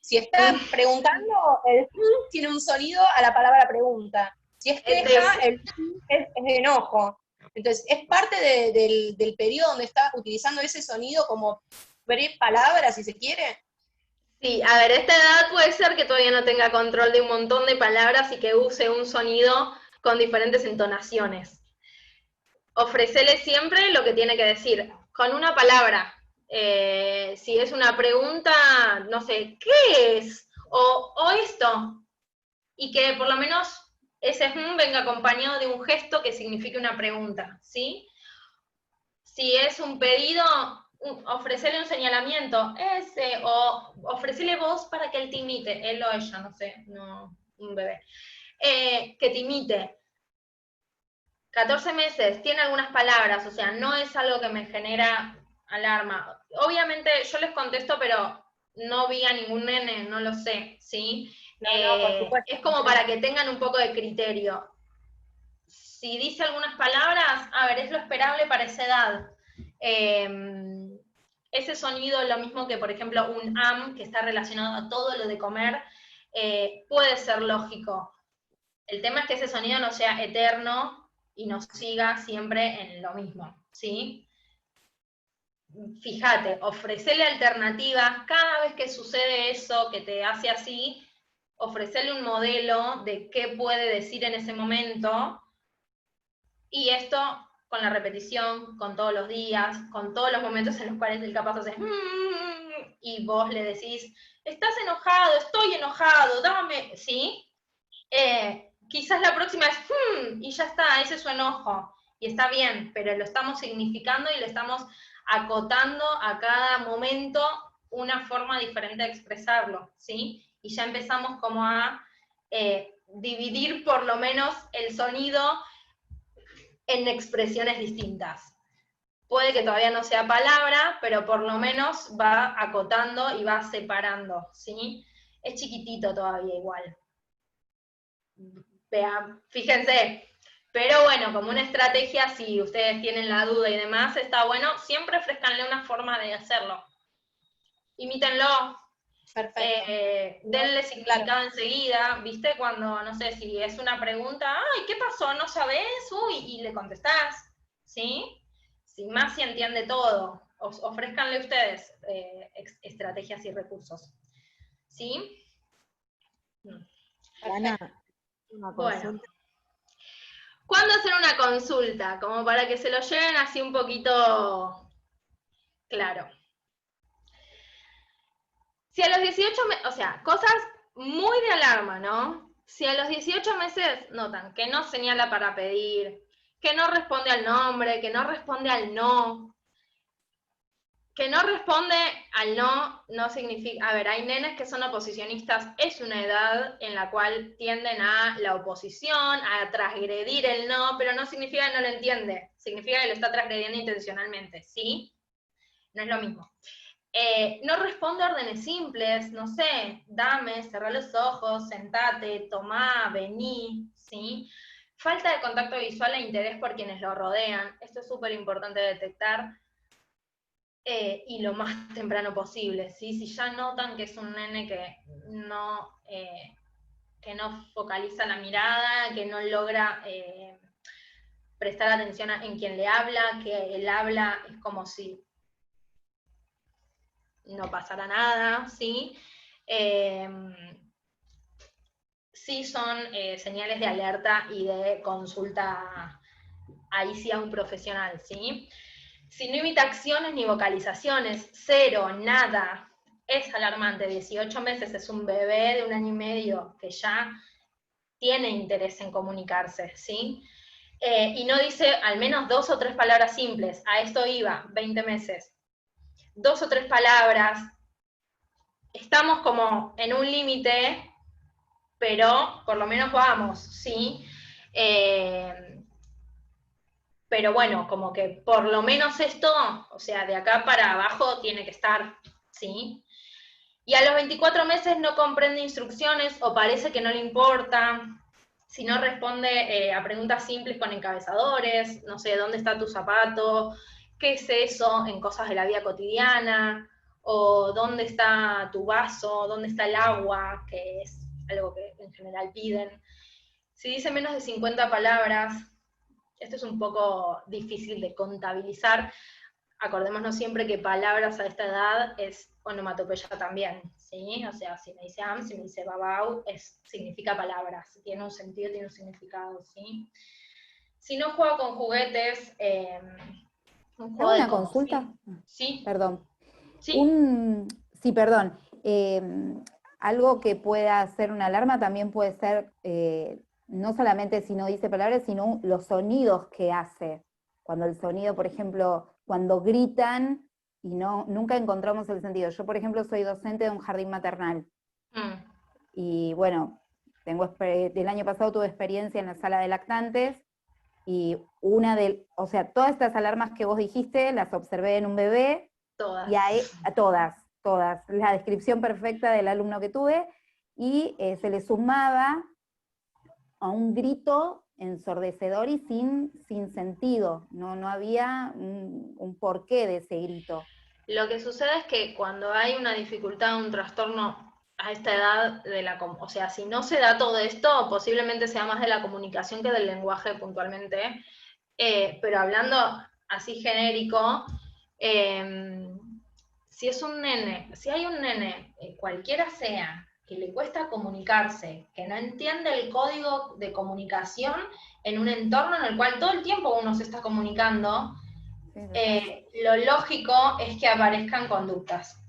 si está preguntando, el tiene un sonido a la palabra pregunta. Si es queja, el es enojo. Entonces, es parte del periodo donde está utilizando ese sonido como pre-palabra, si se quiere. Sí, a ver, esta edad puede ser que todavía no tenga control de un montón de palabras y que use un sonido con diferentes entonaciones. Ofrecele siempre lo que tiene que decir, con una palabra. Si es una pregunta, no sé, ¿qué es? O esto. Y que por lo menos ese venga acompañado de un gesto que signifique una pregunta, ¿sí? Si es un pedido, ofrecerle un señalamiento, o ofrecerle voz para que él te imite, él o ella, no sé, no un bebé, que te imite. 14 meses, tiene algunas palabras, o sea, no es algo que me genera alarma. Obviamente yo les contesto, pero no vi a ningún nene, no lo sé, ¿sí? No, por supuesto. Es como para que tengan un poco de criterio. Si dice algunas palabras, a ver, es lo esperable para esa edad. Ese sonido, lo mismo que, por ejemplo, un am, que está relacionado a todo lo de comer, puede ser lógico. El tema es que ese sonido no sea eterno y no siga siempre en lo mismo, ¿sí? Fíjate, ofrecele alternativas, cada vez que sucede eso, que te hace así, ofrecele un modelo de qué puede decir en ese momento, y esto con la repetición, con todos los días, con todos los momentos en los cuales el capaz hace y vos le decís, estás enojado, estoy enojado, dame, ¿sí? Quizás la próxima es y ya está, ese es su enojo, y está bien, pero lo estamos significando y lo estamos acotando a cada momento una forma diferente de expresarlo, ¿sí? Y ya empezamos como a dividir por lo menos el sonido en expresiones distintas. Puede que todavía no sea palabra, pero por lo menos va acotando y va separando, ¿sí? Es chiquitito todavía igual. Vean, fíjense. Pero bueno, como una estrategia, si ustedes tienen la duda y demás, está bueno, siempre ofrezcanle una forma de hacerlo. Imítenlo. Perfecto. Denle significado enseguida, ¿viste? Cuando, no sé, si es una pregunta, ay, ¿qué pasó? ¿No sabés? Uy, y le contestás, ¿sí? Sin más, si entiende todo. Ofrézcanle ustedes estrategias y recursos, ¿sí? Ana, una Bueno. consulta. ¿Cuándo hacer una consulta? Como para que se lo lleven así un poquito claro. Si a los 18 meses, o sea, cosas muy de alarma, ¿no? Si a los 18 meses notan que no señala para pedir, que no responde al nombre, que no responde al no, que no responde al no, no significa, a ver, hay nenes que son oposicionistas, es una edad en la cual tienden a la oposición, a transgredir el no, pero no significa que no lo entiende, significa que lo está transgrediendo intencionalmente, ¿sí? No es lo mismo. No responde a órdenes simples, no sé, dame, cerrá los ojos, sentate, tomá, vení, ¿sí? Falta de contacto visual e interés por quienes lo rodean, esto es súper importante detectar, y lo más temprano posible, ¿sí? Si ya notan que es un nene que no focaliza la mirada, que no logra prestar atención en quien le habla, que el habla es como si no pasará nada, ¿sí? Sí son señales de alerta y de consulta, ahí sí a un profesional, ¿sí? Si no imita acciones ni vocalizaciones, cero, nada, es alarmante. 18 meses es un bebé de 1 año y medio que ya tiene interés en comunicarse, ¿sí? Y no dice al menos 2 o 3 palabras simples, a esto iba, 20 meses. 2 o 3 palabras, estamos como en un límite, pero por lo menos vamos, ¿sí? Pero bueno, como que por lo menos esto, o sea, de acá para abajo tiene que estar, ¿sí? Y a los 24 meses no comprende instrucciones o parece que no le importa, si no responde a preguntas simples con encabezadores, no sé, ¿dónde está tu zapato? ¿Qué es eso en cosas de la vida cotidiana? O ¿dónde está tu vaso? ¿Dónde está el agua? Que es algo que en general piden. Si dice menos de 50 palabras, esto es un poco difícil de contabilizar. Acordémonos siempre que palabras a esta edad es onomatopeya también, ¿sí? O sea, si me dice am, si me dice babau, significa palabras, tiene un sentido, tiene un significado, ¿sí? Si no juega con juguetes, un juego ¿Hago de una consulta? Sí. Perdón. Sí. Sí, perdón. Algo que pueda ser una alarma también puede ser, no solamente si no dice palabras, sino los sonidos que hace. Cuando el sonido, por ejemplo, cuando gritan y nunca encontramos el sentido. Yo, por ejemplo, soy docente de un jardín maternal. Y bueno, el año pasado tuve experiencia en la sala de lactantes, y o sea, todas estas alarmas que vos dijiste, las observé en un bebé, Todas. y todas, la descripción perfecta del alumno que tuve, y se le sumaba a un grito ensordecedor y sin sentido, no había un porqué de ese grito. Lo que sucede es que cuando hay una dificultad, un trastorno a esta edad, o sea, si no se da todo esto, posiblemente sea más de la comunicación que del lenguaje puntualmente, pero hablando así genérico, si hay un nene, cualquiera sea, que le cuesta comunicarse, que no entiende el código de comunicación en un entorno en el cual todo el tiempo uno se está comunicando, lo lógico es que aparezcan conductas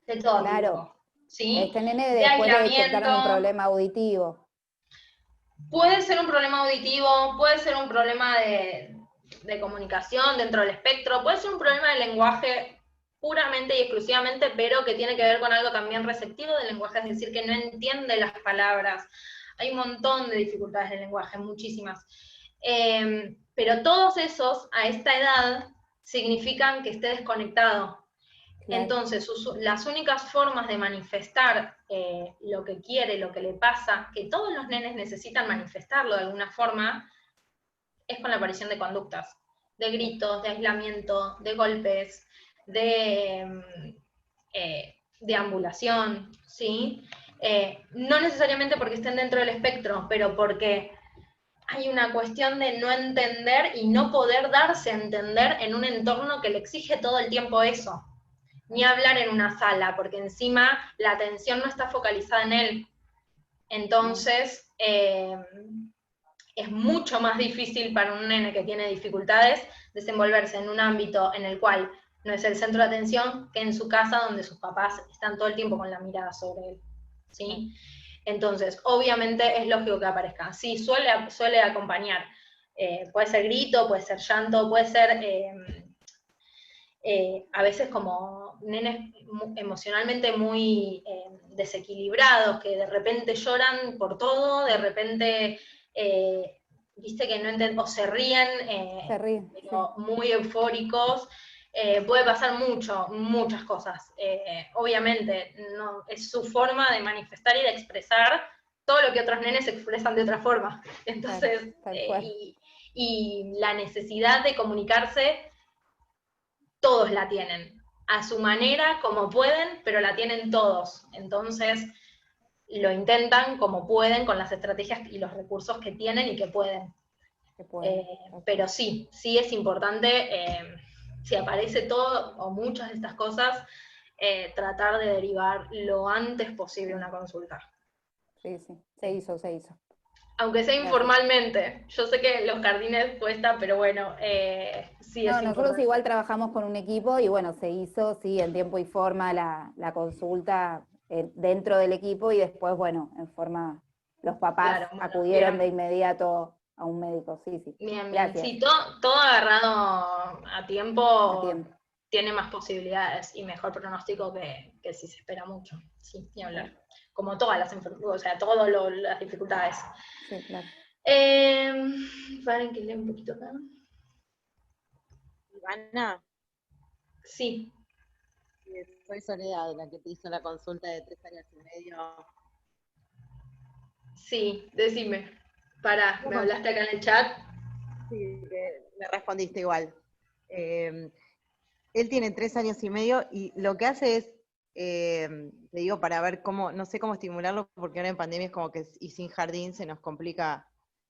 de todo tipo, ¿sí? Este nene De después le aislamiento. detectaron un problema auditivo. Puede ser un problema auditivo, puede ser un problema de comunicación dentro del espectro, puede ser un problema de lenguaje puramente y exclusivamente, pero que tiene que ver con algo también receptivo del lenguaje, es decir, que no entiende las palabras. Hay un montón de dificultades del lenguaje, muchísimas. Pero todos esos, a esta edad, significan que esté desconectado. Claro. Entonces, las únicas formas de manifestar lo que quiere, lo que le pasa, que todos los nenes necesitan manifestarlo de alguna forma, es con la aparición de conductas, de gritos, de aislamiento, de golpes, de ambulación, ¿sí? No necesariamente porque estén dentro del espectro, pero porque hay una cuestión de no entender y no poder darse a entender en un entorno que le exige todo el tiempo eso. Ni hablar en una sala, porque encima la atención no está focalizada en él. Entonces, es mucho más difícil para un nene que tiene dificultades desenvolverse en un ámbito en el cual no es el centro de atención que en su casa, donde sus papás están todo el tiempo con la mirada sobre él, ¿sí? Entonces, obviamente es lógico que aparezca. Sí, suele acompañar. Puede ser grito, puede ser llanto, puede ser a veces como nenes emocionalmente muy desequilibrados, que de repente lloran por todo, de repente, viste que no entienden, o se ríen, pero sí, muy eufóricos. Puede pasar muchas cosas. Obviamente, no, es su forma de manifestar y de expresar todo lo que otros nenes expresan de otra forma. Entonces, y la necesidad de comunicarse, todos la tienen, a su manera, como pueden, pero la tienen todos. Entonces, lo intentan como pueden, con las estrategias y los recursos que tienen y que pueden. Pero sí es importante, si aparece todo o muchas de estas cosas, tratar de derivar lo antes posible una consulta. Sí, se hizo. Aunque sea informalmente. Yo sé que los jardines cuesta, pero bueno, sí es importante. Nosotros igual trabajamos con un equipo y bueno, se hizo, sí, en tiempo y forma la consulta dentro del equipo, y después, bueno, en forma, los papás acudieron de inmediato a un médico, sí. Bien. Sí, todo agarrado a tiempo tiene más posibilidades y mejor pronóstico que si se espera mucho, sí, ni hablar. Como todas las enfermedades, o sea, todas las dificultades. Sí, claro. Paren que lea un poquito acá. Ivana. Sí. Soy Soledad, la que te hizo la consulta de 3 años y medio. Sí, decime. Pará, ¿me hablaste acá en el chat? Sí, me respondiste igual. Él tiene 3 años y medio y lo que hace es, te digo, para ver cómo, no sé cómo estimularlo, porque ahora en pandemia es como que, y sin jardín se nos complica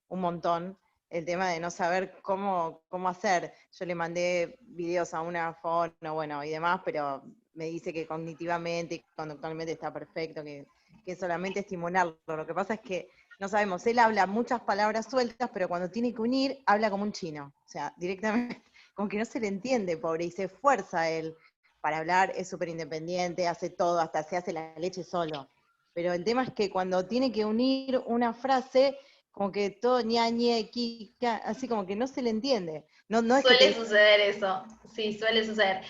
un montón el tema de no saber cómo hacer. Yo le mandé videos a una fono, bueno, y demás, pero me dice que cognitivamente y conductualmente está perfecto, que solamente estimularlo. Lo que pasa es que no sabemos, él habla muchas palabras sueltas, pero cuando tiene que unir, habla como un chino. O sea, directamente, como que no se le entiende, pobre, y se esfuerza él para hablar, es súper independiente, hace todo, hasta se hace la leche solo. Pero el tema es que cuando tiene que unir una frase, como que todo ñe, kika, así como que no se le entiende. No, no es que Suele suceder eso, sí, suele suceder.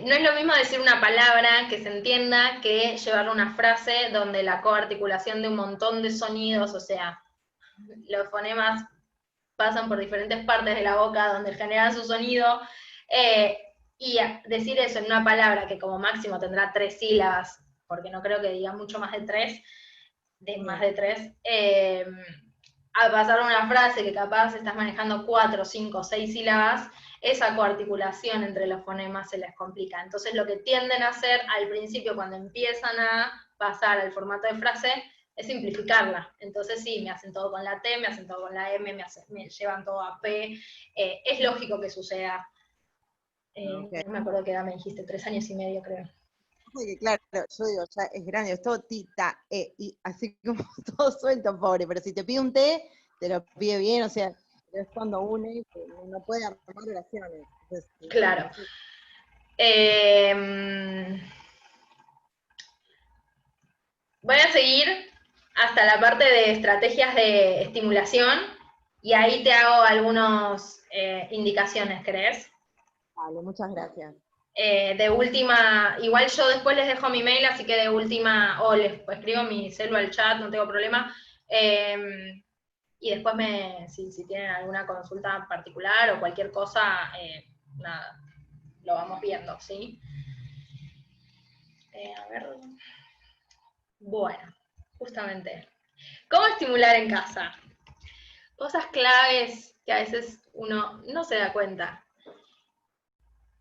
No es lo mismo decir una palabra que se entienda que llevar una frase donde la coarticulación de un montón de sonidos, o sea, los fonemas pasan por diferentes partes de la boca donde generan su sonido, y decir eso en una palabra que como máximo tendrá 3 sílabas, porque no creo que diga mucho más de 3, más de 3, a pasar a una frase que capaz estás manejando 4, 5, 6 sílabas, esa coarticulación entre los fonemas se les complica. Entonces lo que tienden a hacer al principio cuando empiezan a pasar al formato de frase es simplificarla. Entonces sí, me hacen todo con la T, me hacen todo con la M, me llevan todo a P. Es lógico que suceda. Okay. No me acuerdo qué edad me dijiste, 3 años y medio creo. Porque claro, yo digo, ya es grande, es todo ti, ta, y así como todo suelto, pobre, pero si te pide un té, te lo pide bien, o sea, es cuando une, que no puede armar oraciones. Entonces, claro. Voy a seguir hasta la parte de estrategias de estimulación, y ahí te hago algunas indicaciones, ¿crees? Vale, muchas gracias. De última, igual yo después les dejo mi mail, así que de última, o les escribo mi celular al chat, no tengo problema, y después si tienen alguna consulta particular o cualquier cosa, nada, lo vamos viendo, ¿sí? A ver, bueno, justamente, ¿cómo estimular en casa? Cosas claves que a veces uno no se da cuenta.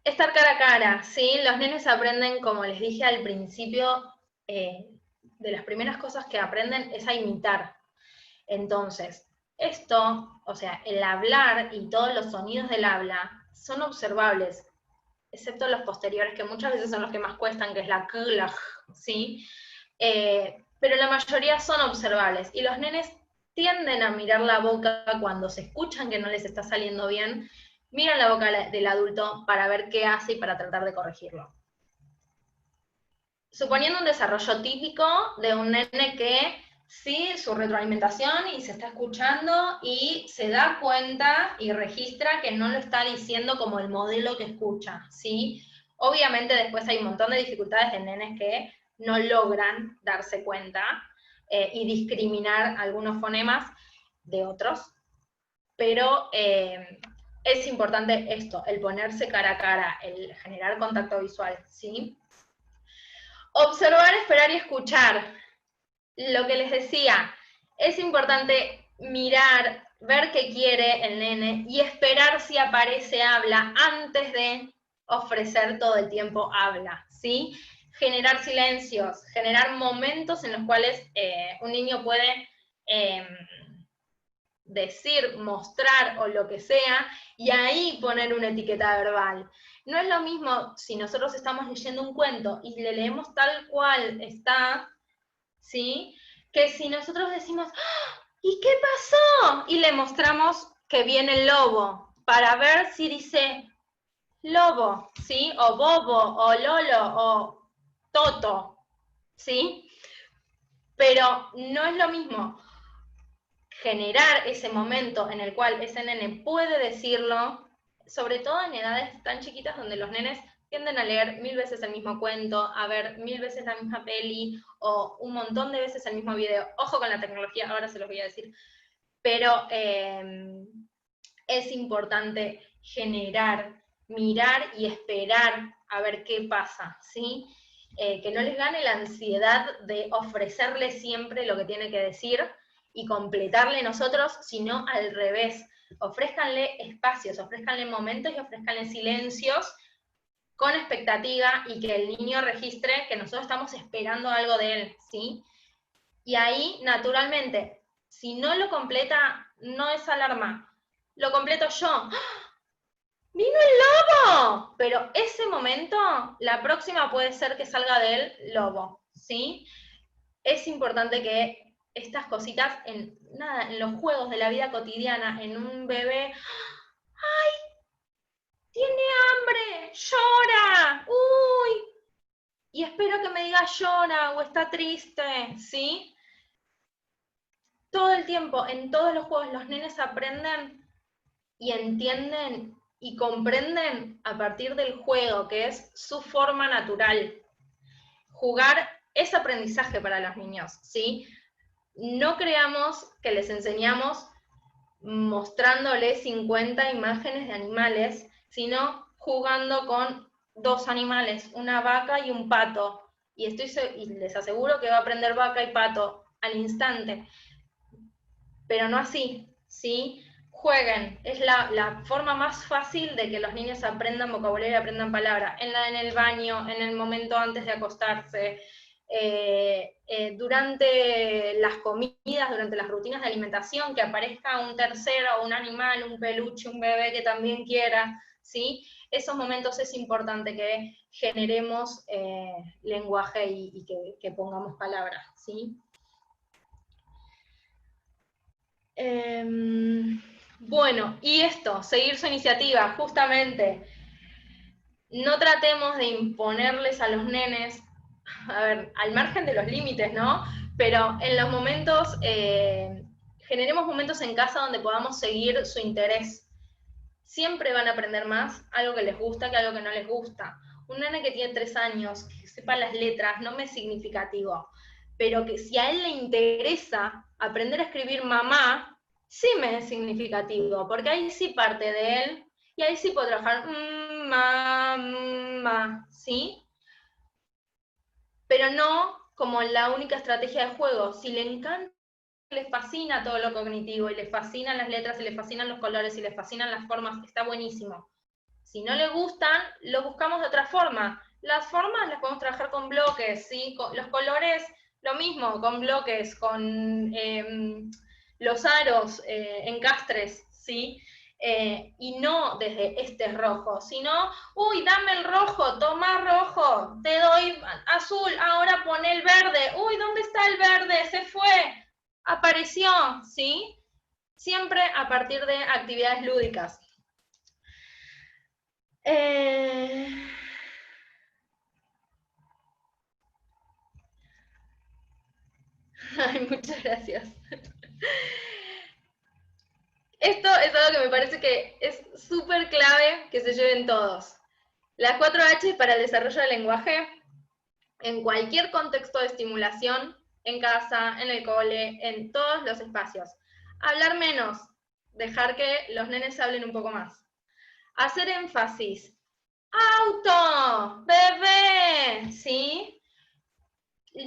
Estar cara a cara, ¿sí? Los nenes aprenden, como les dije al principio, de las primeras cosas que aprenden es a imitar. Entonces, esto, o sea, el hablar y todos los sonidos del habla son observables, excepto los posteriores, que muchas veces son los que más cuestan, que es la k, la j, ¿sí? Pero la mayoría son observables, y los nenes tienden a mirar la boca cuando se escuchan que no les está saliendo bien, miran la boca del adulto para ver qué hace y para tratar de corregirlo. Suponiendo un desarrollo típico de un nene que sí, su retroalimentación y se está escuchando y se da cuenta y registra que no lo está diciendo como el modelo que escucha, ¿sí? Obviamente después hay un montón de dificultades de nenes que no logran darse cuenta y discriminar algunos fonemas de otros, pero es importante esto, el ponerse cara a cara, el generar contacto visual, ¿sí? Observar, esperar y escuchar. Lo que les decía, es importante mirar, ver qué quiere el nene y esperar si aparece habla antes de ofrecer todo el tiempo habla, ¿sí? Generar silencios, generar momentos en los cuales un niño puede decir, mostrar o lo que sea, y ahí poner una etiqueta verbal. No es lo mismo si nosotros estamos leyendo un cuento y le leemos tal cual está, ¿sí? Que si nosotros decimos, ¡ah! ¿Y qué pasó? Y le mostramos que viene el lobo, para ver si dice lobo, ¿sí? O bobo, o lolo, o toto, ¿sí? Pero no es lo mismo generar ese momento en el cual ese nene puede decirlo, sobre todo en edades tan chiquitas donde los nenes tienden a leer 1000 veces el mismo cuento, a ver 1000 veces la misma peli, o un montón de veces el mismo video. Ojo con la tecnología, ahora se los voy a decir. Pero es importante generar, mirar y esperar a ver qué pasa, ¿sí? Que no les gane la ansiedad de ofrecerle siempre lo que tiene que decir y completarle nosotros, sino al revés. Ofrézcanle espacios, ofrézcanle momentos y ofrézcanle silencios con expectativa, y que el niño registre que nosotros estamos esperando algo de él, ¿sí? Y ahí, naturalmente, si no lo completa, no es alarma, lo completo yo. ¡Ah! ¡Vino el lobo! Pero ese momento, la próxima puede ser que salga de él lobo, ¿sí? Es importante que estas cositas, en los juegos de la vida cotidiana, en un bebé, ¡ay! ¡Tiene hambre! ¡Llora! ¡Uy! Y espero que me diga llora o está triste, ¿sí? todo el tiempo, en todos los juegos, los nenes aprenden y entienden y comprenden a partir del juego, que es su forma natural. Jugar es aprendizaje para los niños, ¿sí? No creamos que les enseñamos mostrándoles 50 imágenes de animales, sino jugando con 2 animales, una vaca y un pato. Y les aseguro que va a aprender vaca y pato al instante. Pero no así, ¿sí? Jueguen, es la forma más fácil de que los niños aprendan vocabulario y aprendan palabra. En el baño, en el momento antes de acostarse, durante las comidas, durante las rutinas de alimentación, que aparezca un tercero, un animal, un peluche, un bebé que también quiera, ¿sí? Esos momentos es importante que generemos lenguaje y que pongamos palabras, ¿sí? Bueno, y esto, seguir su iniciativa, justamente. No tratemos de imponerles a los nenes, a ver, al margen de los límites, ¿no? Pero en los momentos, generemos momentos en casa donde podamos seguir su interés. Siempre van a aprender más algo que les gusta que algo que no les gusta. Un nene que tiene 3 años, que sepa las letras, no me es significativo, pero que si a él le interesa aprender a escribir mamá, sí me es significativo, porque ahí sí parte de él, y ahí sí puedo trabajar mamá, ¿sí? Pero no como la única estrategia de juego. Si le encanta, les fascina todo lo cognitivo, y les fascinan las letras, y les fascinan los colores, y les fascinan las formas, está buenísimo. Si no le gustan, lo buscamos de otra forma. Las formas las podemos trabajar con bloques, ¿sí? Los colores, lo mismo, con bloques, con los aros, encastres, ¿sí? Y no desde este es rojo, sino, uy, dame el rojo, toma rojo, te doy azul, ahora pone el verde, uy, ¿dónde está el verde? Se fue, apareció, ¿sí? Siempre a partir de actividades lúdicas. Ay, muchas gracias. Esto es algo que me parece que es súper clave que se lleven todos. Las 4 H para el desarrollo del lenguaje, en cualquier contexto de estimulación, en casa, en el cole, en todos los espacios. Hablar menos, dejar que los nenes hablen un poco más. Hacer énfasis. Auto, bebé, ¿sí?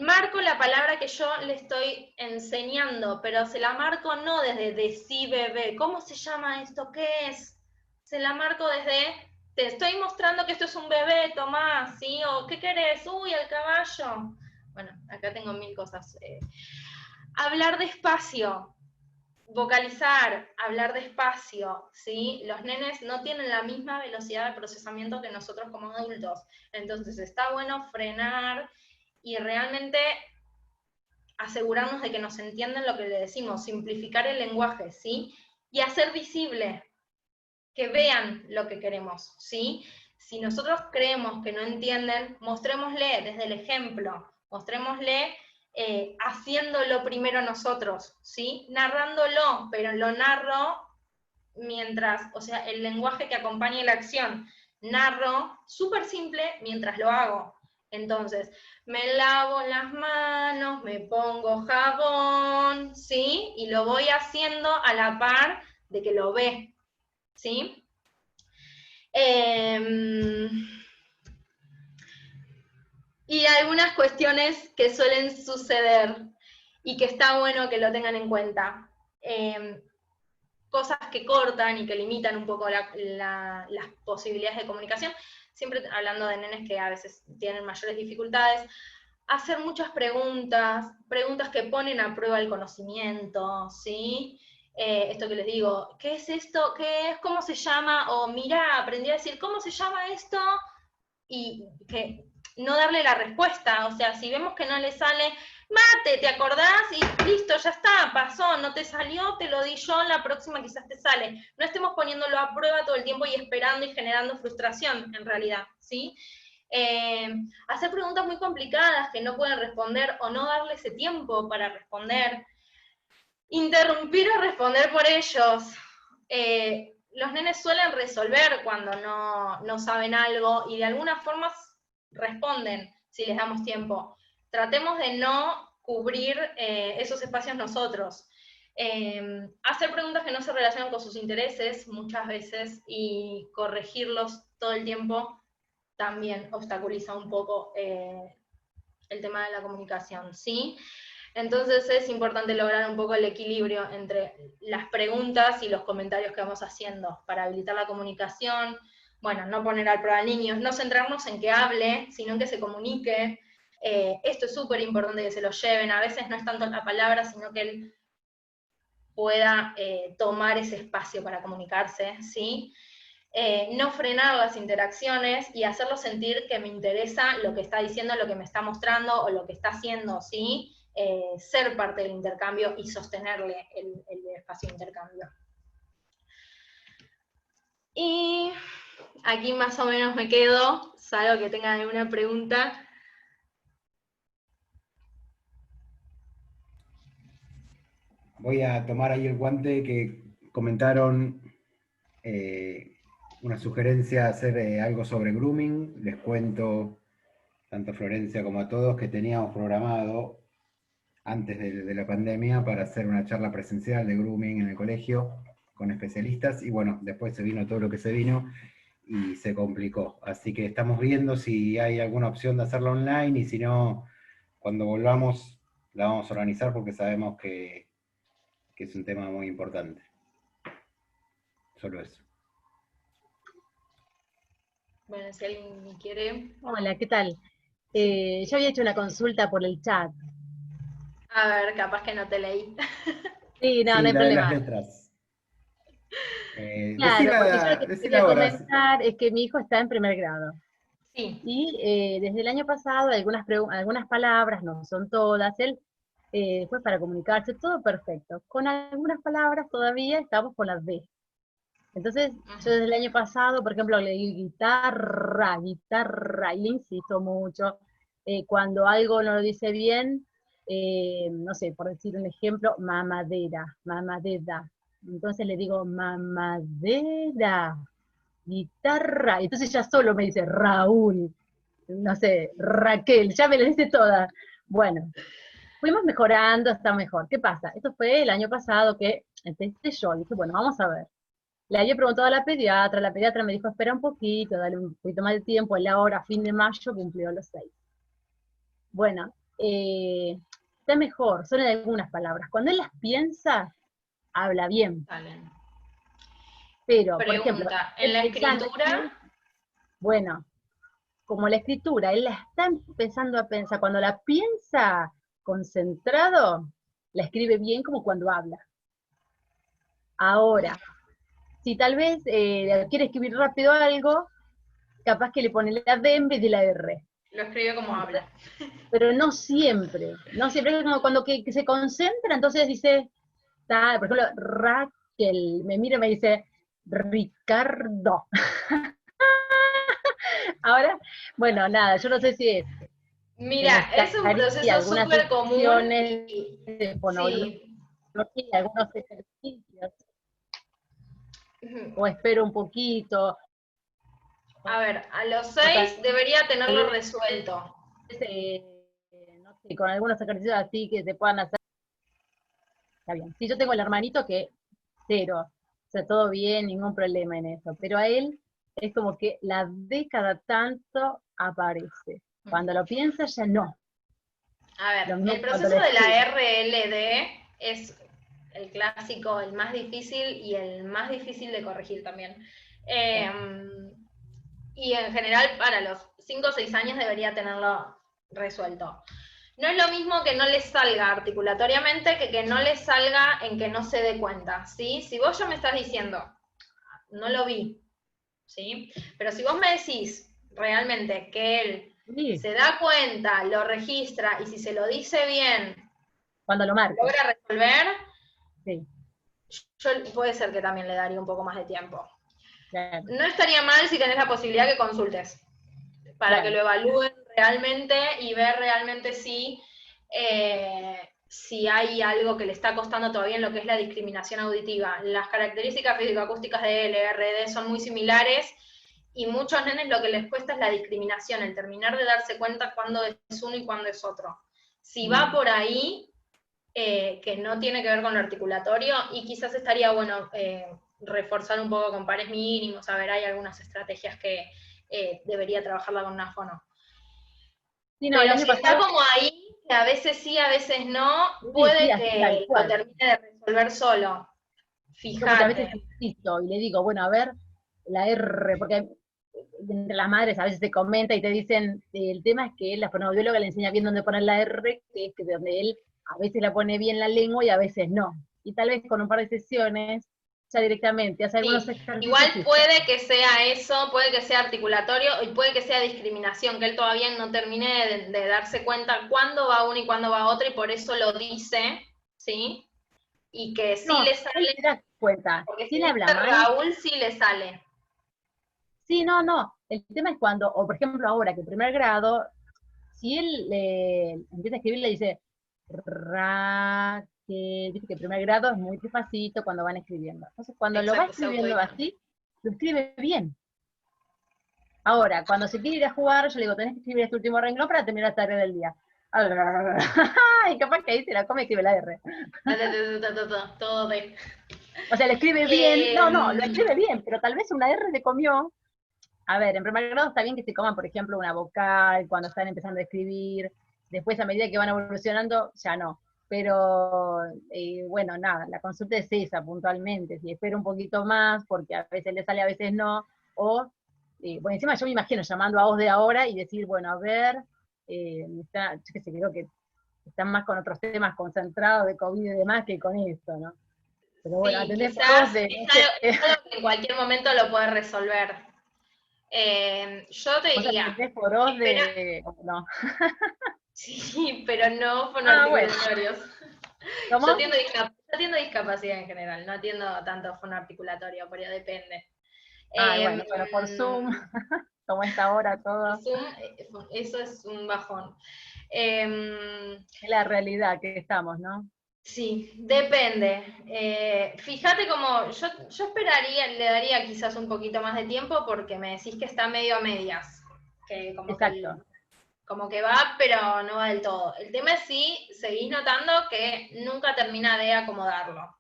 Marco la palabra que yo le estoy enseñando, pero se la marco no desde de sí, bebé. ¿Cómo se llama esto? ¿Qué es? Se la marco desde, te estoy mostrando que esto es un bebé, Tomás, ¿sí? O ¿qué querés? Uy, el caballo. Bueno, acá tengo 1000 cosas. Hablar despacio, vocalizar, hablar despacio, ¿sí? Los nenes no tienen la misma velocidad de procesamiento que nosotros como adultos. Entonces está bueno frenar y realmente asegurarnos de que nos entienden lo que le decimos, simplificar el lenguaje, ¿sí? Y hacer visible, que vean lo que queremos, ¿sí? Si nosotros creemos que no entienden, mostrémosle desde el ejemplo, mostrémosle haciéndolo primero nosotros, ¿sí? Narrándolo, pero lo narro mientras, o sea, el lenguaje que acompañe la acción, narro súper simple mientras lo hago. Entonces, me lavo las manos, me pongo jabón, ¿sí? Y lo voy haciendo a la par de que lo ve, ¿sí? Y algunas cuestiones que suelen suceder y que está bueno que lo tengan en cuenta. Cosas que cortan y que limitan un poco las posibilidades de comunicación, siempre hablando de nenes que a veces tienen mayores dificultades, hacer muchas preguntas que ponen a prueba el conocimiento, ¿sí? Esto que les digo, ¿qué es esto? ¿Qué es? ¿Cómo se llama? O mira, aprendí a decir, ¿cómo se llama esto? Y que no darle la respuesta, o sea, si vemos que no le sale, mate, ¿te acordás? Y listo, ya está, pasó, no te salió, te lo di yo, la próxima quizás te sale. No estemos poniéndolo a prueba todo el tiempo y esperando y generando frustración, en realidad, ¿sí? Hacer preguntas muy complicadas que no pueden responder o no darle ese tiempo para responder. Interrumpir o responder por ellos. Los nenes suelen resolver cuando no saben algo y de alguna forma responden si les damos tiempo. Tratemos de no cubrir esos espacios nosotros. Hacer preguntas que no se relacionan con sus intereses muchas veces y corregirlos todo el tiempo también obstaculiza un poco el tema de la comunicación, ¿sí? Entonces es importante lograr un poco el equilibrio entre las preguntas y los comentarios que vamos haciendo para habilitar la comunicación. Bueno, no poner al prueba al niño, no centrarnos en que hable, sino en que se comunique. Esto es súper importante que se lo lleven. A veces no es tanto la palabra, sino que él pueda tomar ese espacio para comunicarse, ¿sí? No frenar las interacciones y hacerlo sentir que me interesa lo que está diciendo, lo que me está mostrando o lo que está haciendo, ¿sí? Ser parte del intercambio y sostenerle el espacio de intercambio. Y aquí más o menos me quedo, salvo que tengan alguna pregunta. Voy a tomar ahí el guante que comentaron una sugerencia hacer algo sobre grooming. Les cuento, tanto a Florencia como a todos, que teníamos programado antes de la pandemia para hacer una charla presencial de grooming en el colegio con especialistas, y bueno, después se vino todo lo que se vino y se complicó. Así que estamos viendo si hay alguna opción de hacerlo online, y si no, cuando volvamos la vamos a organizar porque sabemos que es un tema muy importante. Solo eso. Bueno, si alguien quiere. Hola, ¿qué tal? Yo había hecho una consulta por el chat. A ver, capaz que no te leí. Sí, no, Sí, no hay la de las problema. letras. Claro, porque yo lo que decila quería ahora. comentar es que mi hijo está en primer grado. Sí. Y desde el año pasado algunas palabras, no son todas, él después para comunicarse, todo perfecto. Con algunas palabras todavía estamos con las D. Entonces, yo desde el año pasado, por ejemplo, le digo guitarra, y le insisto mucho. Cuando algo no lo dice bien, no sé, por decir un ejemplo, mamadera. Entonces le digo mamadera, guitarra. Entonces ya solo me dice Raúl, no sé, Raquel, ya me la dice toda. Bueno, fuimos mejorando, está mejor. ¿Qué pasa? Esto fue el año pasado que empecé yo, dije, bueno, vamos a ver. Le había preguntado a la pediatra me dijo, espera un poquito, dale un poquito más de tiempo, él ahora, a fin de mayo, cumplió los 6. Bueno, está mejor, son algunas palabras. Cuando él las piensa, habla bien. Vale. Pero, Pregunta, por ejemplo, ¿en la escritura? Bueno, como la escritura, él la está empezando a pensar, cuando la piensa concentrado, la escribe bien como cuando habla. Ahora, si tal vez quiere escribir rápido algo, capaz que le pone la D en vez de la R. Lo escribe como habla. Pero no siempre, es como cuando que se concentra, entonces dice, por ejemplo, Raquel, me mira y me dice, Ricardo. Ahora, Bueno, nada, yo no sé si es. Mira, es un proceso súper común. De fonología, algunos ejercicios. O espero un poquito. A ver, a los 6 debería tenerlo resuelto. No sé, con algunos ejercicios así que se puedan hacer. Está bien. Sí, yo tengo el hermanito que 0. O sea, todo bien, ningún problema en eso. Pero a él es como que la D cada tanto aparece. Cuando lo piensa ya no. A ver, el proceso de la RLD es el clásico, el más difícil y el más difícil de corregir también. Y en general para los 5 o 6 años debería tenerlo resuelto. No es lo mismo que no le salga articulatoriamente que no le salga en que no se dé cuenta, ¿sí? Si vos ya me estás diciendo, no lo vi, ¿sí? Pero si vos me decís realmente que él se da cuenta, lo registra, y si se lo dice bien, cuando lo marca, logra resolver, sí. Puede ser que también le daría un poco más de tiempo. Claro. No estaría mal si tenés la posibilidad que consultes, para que lo evalúen realmente y ver realmente si si hay algo que le está costando todavía en lo que es la discriminación auditiva. Las características físico-acústicas de LRD son muy similares, y muchos nenes lo que les cuesta es la discriminación, el terminar de darse cuenta cuándo es uno y cuándo es otro. Si va por ahí, que no tiene que ver con lo articulatorio, y quizás estaría bueno reforzar un poco con pares mínimos, a ver, hay algunas estrategias que debería trabajarla con una fono. Sí, no, el Pero año si está pasado, como ahí, que a veces sí, a veces no, sí, puede así, tal que lo cual. termine de resolver solo. Yo muchas veces Fíjate. insisto y le digo, bueno, a ver, la R, porque entre las madres a veces se comenta y te dicen, el tema es que la fonoaudióloga le enseña bien dónde poner la R, que es que donde él a veces la pone bien la lengua y a veces no. Y tal vez con un par de sesiones, ya directamente, hace algunos Sí, ejercicios igual y puede que sea eso, puede que sea articulatorio y puede que sea discriminación, que él todavía no termine de darse cuenta cuándo va uno y cuándo va otro, y por eso lo dice, ¿sí? Y que sí no, le él sale, se da cuenta. porque Si si él habla dice mal, Raúl sí le sale. sí, no, no. El tema es cuando, o por ejemplo ahora que en primer grado, si él empieza a escribir, le dice ra, que dice que el primer grado es muy despacito cuando van escribiendo. Entonces, cuando lo va Exacto, se escribiendo autoeditan. así, lo escribe bien. Ahora, cuando se quiere ir a jugar, yo le digo, tenés que escribir este último renglón para terminar la tarea del día. Y capaz que ahí se la come y escribe la R. Todo de... O sea, le escribe bien, no, no, lo escribe bien, pero tal vez una R le comió. A ver, en primer grado está bien que se coman, por ejemplo, una vocal cuando están empezando a escribir, después a medida que van evolucionando, ya no. Pero bueno, nada, la consulta es esa puntualmente, si espera un poquito más, porque a veces le sale, a veces no, o, bueno, encima yo me imagino llamando a vos de ahora y decir, bueno, a ver, yo qué sé, creo que están más con otros temas concentrados de COVID y demás que con esto, ¿no? Pero bueno, Sí, atendés por quizás vos de, es algo que en cualquier momento lo puede resolver. Yo te vos diría, atendés por vos espera, de, no. sí, pero no Ah, bueno, fonoarticulatorios. ¿cómo? Yo atiendo discapacidad en general, no atiendo tanto fonoarticulatorio, pero depende. Ah, bueno, pero por Zoom, como está ahora Por todo, Zoom, eso es un bajón. Em, es la realidad que estamos, ¿no? sí, depende. Fíjate como, yo esperaría, le daría quizás un poquito más de tiempo, porque me decís que está medio a medias, que Exacto. como que va, pero no va del todo. El tema es si seguís notando que nunca termina de acomodarlo.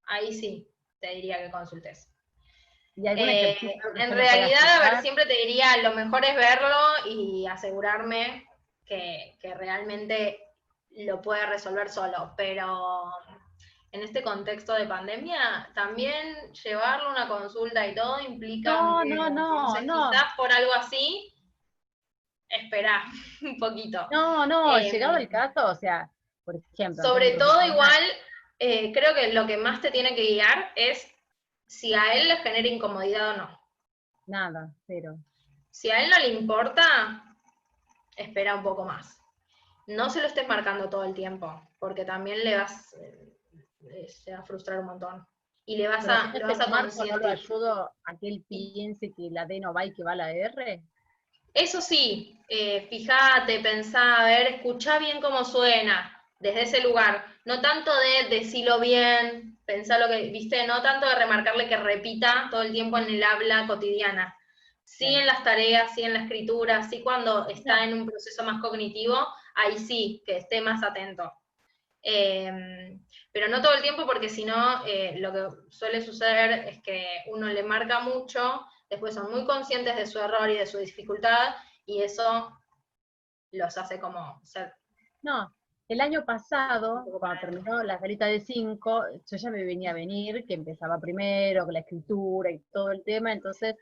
Ahí sí, te diría que consultes. ¿Y algún ejercicio que En yo me pueda realidad, a ver, ayudar? siempre te diría, lo mejor es verlo y asegurarme que realmente lo puede resolver solo, pero en este contexto de pandemia, también llevarlo a una consulta y todo implica un No, no, riesgo. no, Entonces, no, quizás por algo así, espera un poquito. no, no, llegado el Eh, caso, o sea, por ejemplo, en sobre términos todo profesionales, igual, creo que lo que más te tiene que guiar es si a él le genera incomodidad o no. nada, cero. Si a él no le importa, espera un poco más. No se lo estés marcando todo el tiempo, porque también se va a frustrar un montón. Y Pero si no lo se vas lo a marco, no lo consentir. ayudo a que él piense que la D no va y que va la R. Eso sí, fíjate, pensá, a ver, escuchá bien cómo suena desde ese lugar. No tanto de decirlo bien, pensá lo que, viste, no tanto de remarcarle que repita todo el tiempo en el habla cotidiana. Sí Sí. en las tareas, sí en la escritura, sí cuando No, está en un proceso más cognitivo, ahí sí, que esté más atento. Pero no todo el tiempo, porque si no, lo que suele suceder es que uno le marca mucho, después son muy conscientes de su error y de su dificultad, y eso los hace como ser no. El año un pasado, poco para cuando adentro. terminó la escuelita de 5, yo ya me venía a venir, que empezaba primero con la escritura y todo el tema, entonces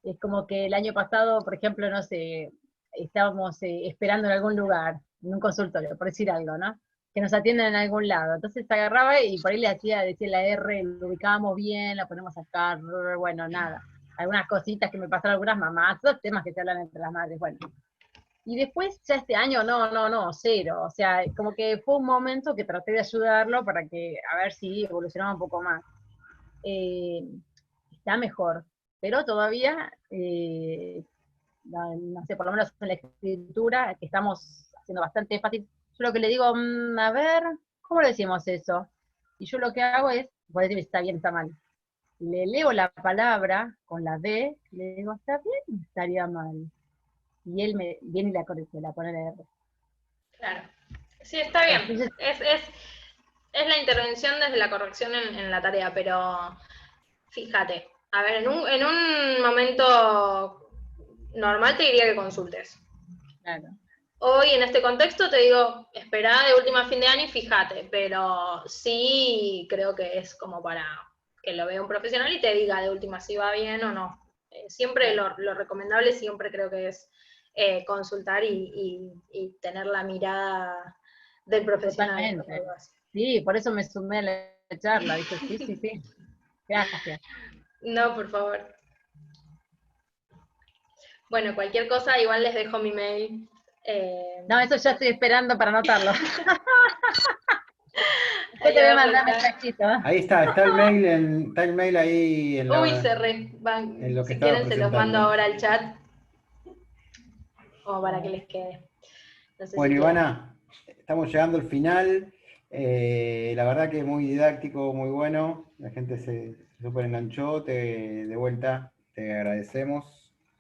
es como que el año pasado, por ejemplo, no sé, estábamos esperando en algún lugar, en un consultorio, por decir algo, ¿no? Que nos atiendan en algún lado. Entonces se agarraba y por ahí le hacía decir la R, lo ubicábamos bien, la ponemos acá, bueno, nada. Algunas cositas que me pasaron algunas mamás, dos temas que se hablan entre las madres, bueno. Y después, ya este año, no, no, no, cero. O sea, como que fue un momento que traté de ayudarlo para que, a ver si evolucionaba un poco más. Eh, Está mejor, pero todavía, no sé, por lo menos en la escritura, que estamos haciendo bastante énfasis, Yo lo que le digo, a ver, ¿cómo le decimos eso? Y yo lo que hago es, puede decir está bien, está mal. Le leo la palabra con la D, le digo, ¿está bien o estaría mal? Y él me viene y la corrige, la pone la R. Claro. Sí, está bien. Entonces, Es la intervención desde la corrección en la tarea, pero fíjate, a ver, en un momento normal te diría que consultes. claro. Hoy en este contexto te digo, esperá de última fin de año y fíjate, pero sí creo que es como para que lo vea un profesional y te diga de última si va bien o no. Siempre lo recomendable siempre creo que es consultar y tener la mirada del profesional. Totalmente. Sí, por eso me sumé a la charla. Dije, sí. Gracias. No, por favor. Bueno, cualquier cosa, igual les dejo mi mail. No, eso ya estoy esperando para anotarlo. Después Ahí te voy a abajo mandar está. mensajito. Ahí está el mail, está el mail ahí en Uy, la, cerré. en lo que Si estaba quieren se los mando presentando. ahora al chat. Como para que les quede. No sé Bueno, si quieren. Ivana, estamos llegando al final. La verdad que muy didáctico, muy bueno. La gente se súper enganchó. De vuelta, te agradecemos.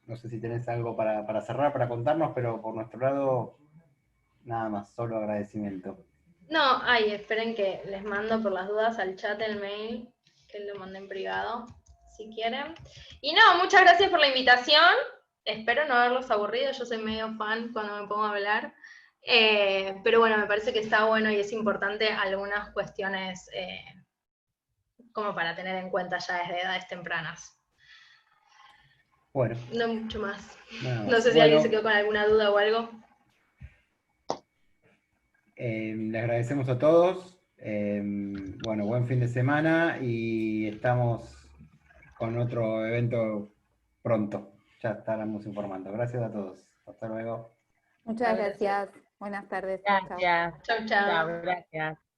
No sé si tenés algo para cerrar, para contarnos, pero por nuestro lado, nada más, solo agradecimiento. No, esperen que les mando por las dudas al chat el mail, que lo mandé en privado, si quieren. Y no, muchas gracias por la invitación. Espero no haberlos aburrido, yo soy medio fan cuando me pongo a hablar. Pero bueno, me parece que está bueno y es importante algunas cuestiones como para tener en cuenta ya desde edades tempranas. Bueno, No mucho más. nada más. No sé si alguien se quedó con alguna duda o algo. Le agradecemos a todos. Bueno, buen fin de semana y estamos con otro evento pronto. Ya estaremos informando. Gracias a todos. Hasta luego. Muchas gracias. Buenas tardes. Chao, chao. Gracias. Chau, chau. Chao, gracias.